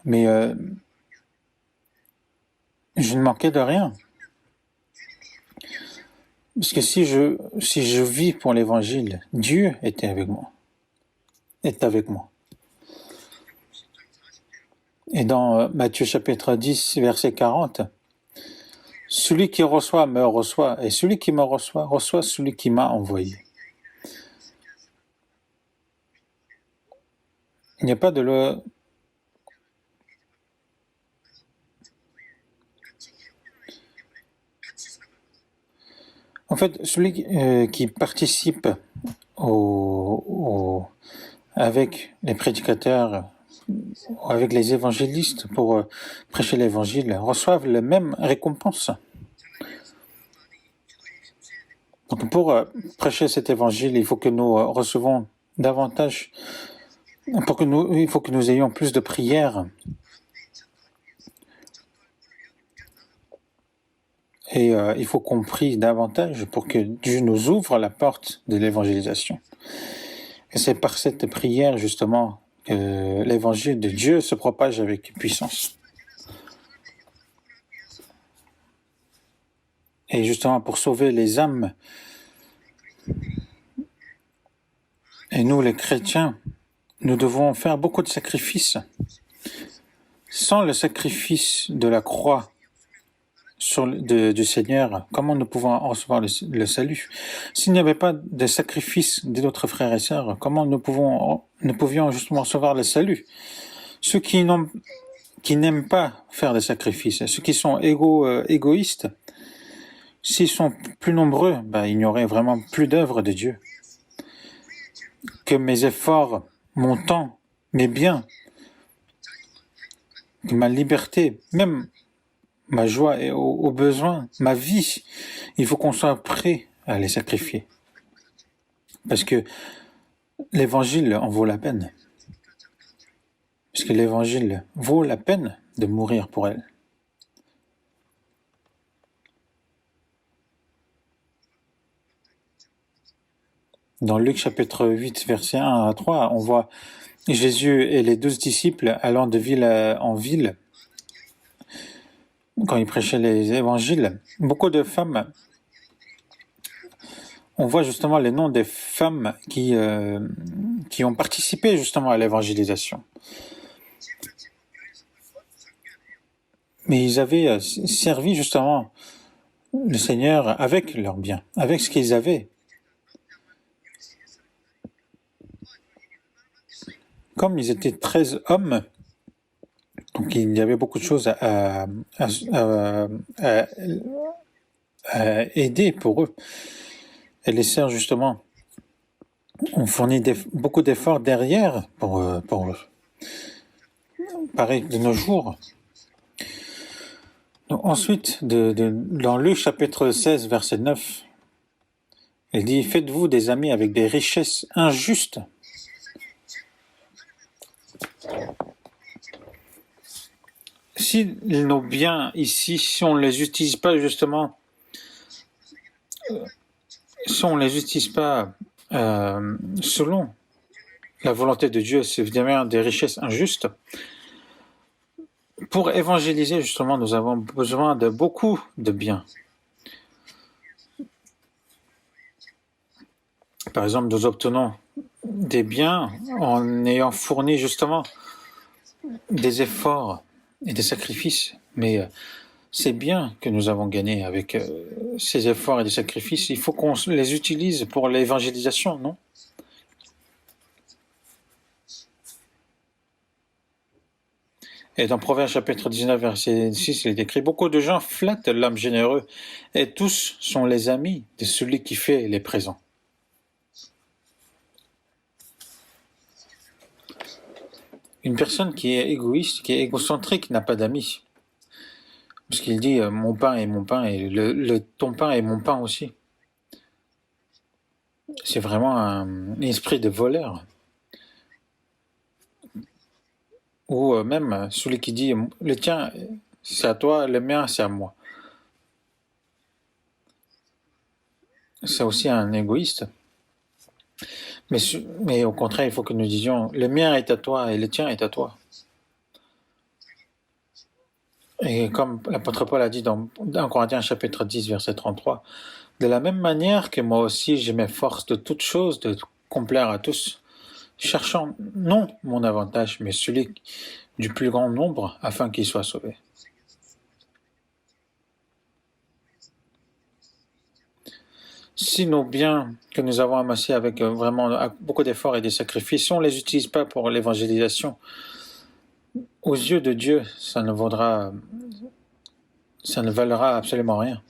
Mais je ne manquais de rien. Parce que si je vis pour l'évangile, Dieu était avec moi. Est avec moi. Et dans Matthieu chapitre 10, verset 40, celui qui reçoit me reçoit, et celui qui me reçoit reçoit celui qui m'a envoyé. Il n'y a pas de loi. En fait, celui qui participe avec les prédicateurs, avec les évangélistes pour prêcher l'évangile, reçoivent la même récompense. Donc pour prêcher cet évangile, il faut que nous recevons davantage, il faut que nous ayons plus de prières. Et il faut qu'on prie davantage pour que Dieu nous ouvre la porte de l'évangélisation. Et c'est par cette prière, justement, que l'évangile de Dieu se propage avec puissance. Et justement, pour sauver les âmes, et nous, les chrétiens, nous devons faire beaucoup de sacrifices. Sans le sacrifice de la croix du Seigneur, comment nous pouvons recevoir le salut? S'il n'y avait pas de sacrifice de notre frères et sœurs, comment nous pouvions justement recevoir le salut? Ceux qui n'aiment pas faire des sacrifices, ceux qui sont égoïstes, s'ils sont plus nombreux, il n'y aurait vraiment plus d'œuvre de Dieu. Que mes efforts, mon temps, mes biens, que ma liberté, même ma joie et au besoin, ma vie, il faut qu'on soit prêt à les sacrifier. Parce que l'évangile en vaut la peine. Parce que l'évangile vaut la peine de mourir pour elle. Dans Luc chapitre 8, versets 1 à 3, on voit Jésus et les 12 disciples allant de ville en ville quand ils prêchaient les évangiles. Beaucoup de femmes, on voit justement les noms des femmes qui ont participé justement à l'évangélisation. Mais ils avaient servi justement le Seigneur avec leurs biens, avec ce qu'ils avaient. Comme ils étaient 13 hommes, donc il y avait beaucoup de choses à aider pour eux. Et les sœurs, justement, ont fourni beaucoup d'efforts derrière pour eux. Pareil, de nos jours. Donc, ensuite, dans Luc chapitre 16, verset 9, il dit « Faites-vous des amis avec des richesses injustes » Si nos biens ici, si on ne les utilise pas justement, si on ne les utilise pas selon la volonté de Dieu, c'est évidemment des richesses injustes. Pour évangéliser, justement, nous avons besoin de beaucoup de biens. Par exemple, nous obtenons des biens en ayant fourni justement des efforts et des sacrifices. Mais ces biens que nous avons gagnés avec ces efforts et des sacrifices, il faut qu'on les utilise pour l'évangélisation, non? Et dans Proverbes chapitre 19, verset 6, il est écrit « Beaucoup de gens flattent l'homme généreux, et tous sont les amis de celui qui fait les présents. » Une personne qui est égoïste, qui est égocentrique, n'a pas d'amis. Parce qu'il dit « mon pain est mon pain, et ton pain est mon pain aussi. » C'est vraiment un esprit de voleur. Ou même celui qui dit « le tien, c'est à toi, le mien, c'est à moi ». C'est aussi un égoïste. Mais au contraire, il faut que nous disions « le mien est à toi et le tien est à toi ». Et comme l'apôtre Paul a dit dans 1 Corinthiens chapitre 10, verset 33, « De la même manière que moi aussi je m'efforce de toutes choses, de complaire à tous, cherchant non mon avantage, mais celui du plus grand nombre, afin qu'il soit sauvé. » Si nos biens que nous avons amassés avec vraiment beaucoup d'efforts et de sacrifices, si on ne les utilise pas pour l'évangélisation, aux yeux de Dieu, ça ne valera absolument rien.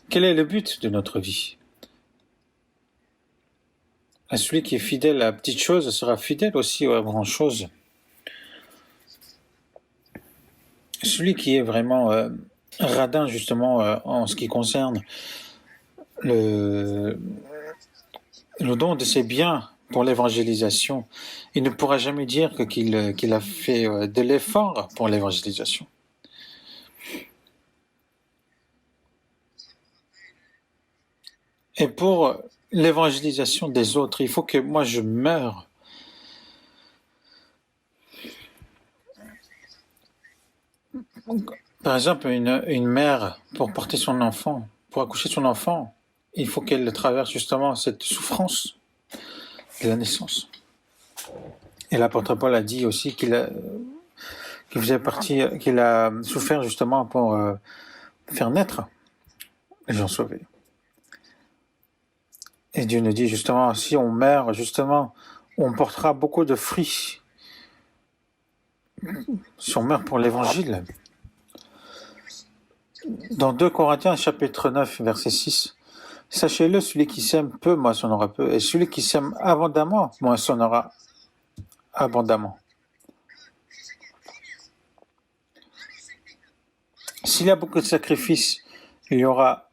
Quel est le but de notre vie? Celui qui est fidèle à la petite chose sera fidèle aussi aux grandes choses. Celui qui est vraiment radin justement en ce qui concerne le, le don de ses biens pour l'évangélisation, il ne pourra jamais dire qu'il a fait de l'effort pour l'évangélisation. Et pour l'évangélisation des autres, il faut que moi je meure. Par exemple, une mère, pour porter son enfant, pour accoucher son enfant, il faut qu'elle traverse justement cette souffrance de la naissance. Et l'apôtre Paul a dit aussi qu'il a souffert justement pour faire naître les gens sauvés. Et Dieu nous dit justement, si on meurt, justement, on portera beaucoup de fruits. Si on meurt pour l'évangile. Dans 2 Corinthiens chapitre 9, verset 6, « Sachez-le, celui qui sème peu moissonnera peu, et celui qui sème abondamment moissonnera abondamment. » S'il y a beaucoup de sacrifices, il y aura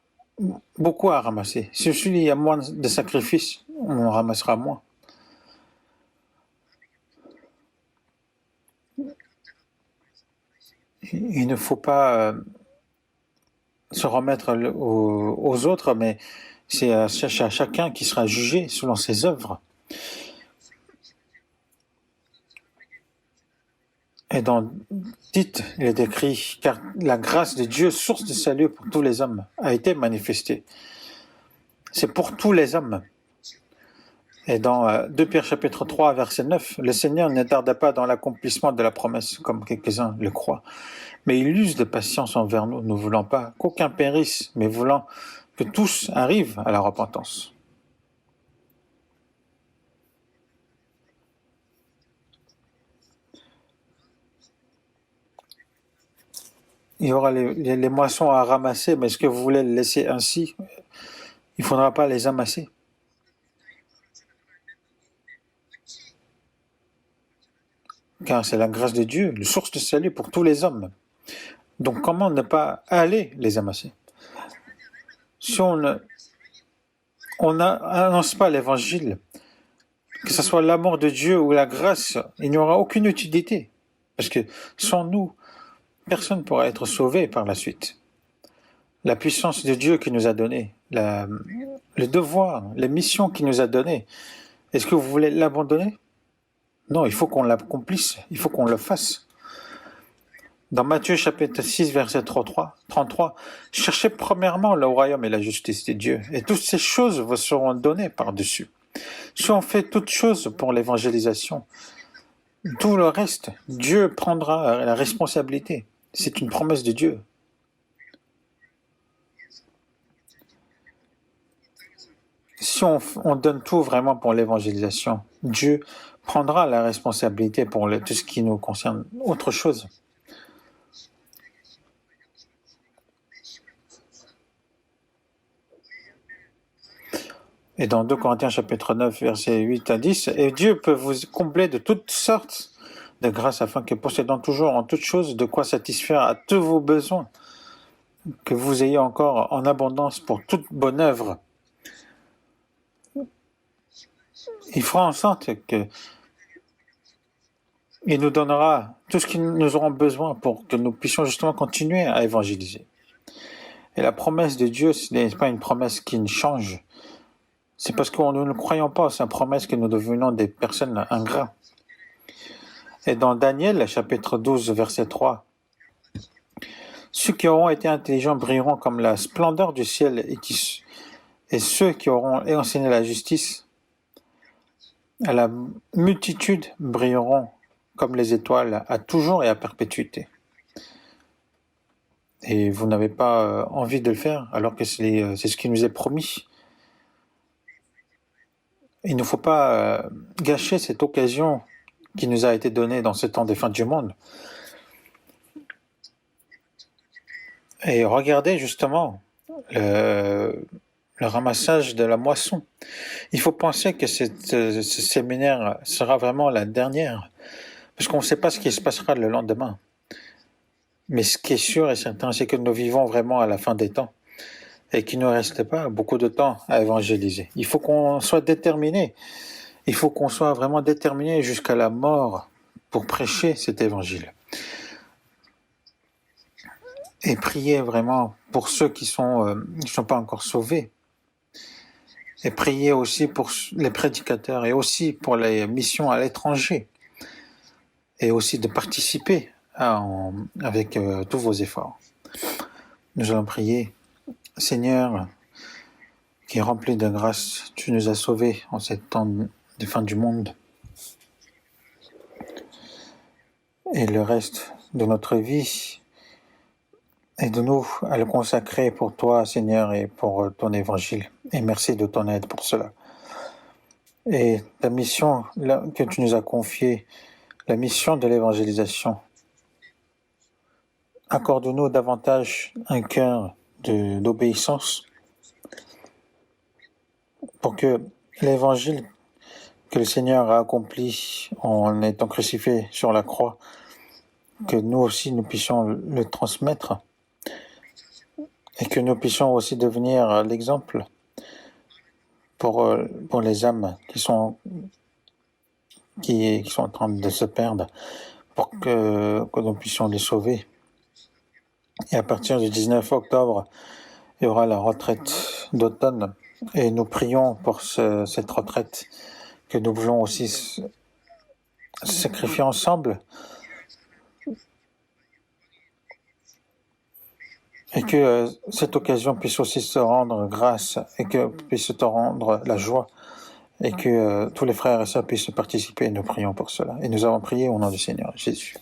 beaucoup à ramasser. Si il y a moins de sacrifices, on en ramassera moins. Il ne faut pas se remettre aux autres, mais c'est à chacun qui sera jugé selon ses œuvres. Et dans Tite, il est écrit, car la grâce de Dieu, source de salut pour tous les hommes, a été manifestée. C'est pour tous les hommes. Et dans 2 Pierre chapitre 3, verset 9, le Seigneur ne tarda pas dans l'accomplissement de la promesse, comme quelques-uns le croient, mais il use de patience envers nous, ne voulant pas qu'aucun périsse, mais voulant que tous arrivent à la repentance. Il y aura les moissons à ramasser, mais est-ce que vous voulez les laisser ainsi? Il ne faudra pas les amasser. Car c'est la grâce de Dieu, la source de salut pour tous les hommes. Donc comment ne pas aller les amasser? Si on n'annonce pas l'évangile, que ce soit l'amour de Dieu ou la grâce, il n'y aura aucune utilité. Parce que sans nous, personne ne pourra être sauvé par la suite. La puissance de Dieu qui nous a donné, le devoir, les missions qu'il nous a données, est-ce que vous voulez l'abandonner? Non, il faut qu'on l'accomplisse, il faut qu'on le fasse. Dans Matthieu chapitre 6, verset 33, « Cherchez premièrement le royaume et la justice de Dieu, et toutes ces choses vous seront données par-dessus. » Si on fait toutes choses pour l'évangélisation, tout le reste, Dieu prendra la responsabilité. C'est une promesse de Dieu. Si on donne tout vraiment pour l'évangélisation, Dieu prendra la responsabilité pour tout ce qui nous concerne. Autre chose. Et dans 2 Corinthiens chapitre 9, versets 8 à 10, « Et Dieu peut vous combler de toutes sortes de grâces afin que possédant toujours en toutes choses de quoi satisfaire à tous vos besoins, que vous ayez encore en abondance pour toute bonne œuvre. » Il fera en sorte que il nous donnera tout ce que nous aurons besoin pour que nous puissions justement continuer à évangéliser. Et la promesse de Dieu, ce n'est pas une promesse qui ne change. C'est parce que nous ne croyons pas à sa promesse que nous devenons des personnes ingrats. Et dans Daniel, chapitre 12, verset 3, « Ceux qui auront été intelligents brilleront comme la splendeur du ciel, et ceux qui auront enseigné la justice à la multitude brilleront comme les étoiles à toujours et à perpétuité. » Et vous n'avez pas envie de le faire, alors que c'est ce qui nous est promis. Il ne faut pas gâcher cette occasion qui nous a été donnée dans ce temps des fins du monde. Et regardez justement le ramassage de la moisson. Il faut penser que ce séminaire sera vraiment la dernière, parce qu'on ne sait pas ce qui se passera le lendemain. Mais ce qui est sûr et certain, c'est que nous vivons vraiment à la fin des temps et qu'il ne reste pas beaucoup de temps à évangéliser. Il faut qu'on soit déterminé. Il faut qu'on soit vraiment déterminé jusqu'à la mort pour prêcher cet évangile. Et prier vraiment pour ceux qui sont pas encore sauvés. Et prier aussi pour les prédicateurs et aussi pour les missions à l'étranger. Et aussi de participer avec tous vos efforts. Nous allons prier. Seigneur, qui est rempli de grâce, tu nous as sauvés en ce temps de fin du monde. Et le reste de notre vie, aide-nous à le consacrer pour toi, Seigneur, et pour ton évangile. Et merci de ton aide pour cela. Et ta mission que tu nous as confiée, la mission de l'évangélisation, accorde-nous davantage un cœur d'obéissance pour que l'évangile que le Seigneur a accompli en étant crucifié sur la croix, que nous aussi nous puissions le transmettre et que nous puissions aussi devenir l'exemple pour les âmes qui sont en train de se perdre, pour que nous puissions les sauver. Et à partir du 19 octobre, il y aura la retraite d'automne et nous prions pour cette retraite que nous voulons aussi sacrifier ensemble et que cette occasion puisse aussi se rendre grâce et que puisse te rendre la joie et que tous les frères et sœurs puissent participer et nous prions pour cela. Et nous avons prié au nom du Seigneur Jésus.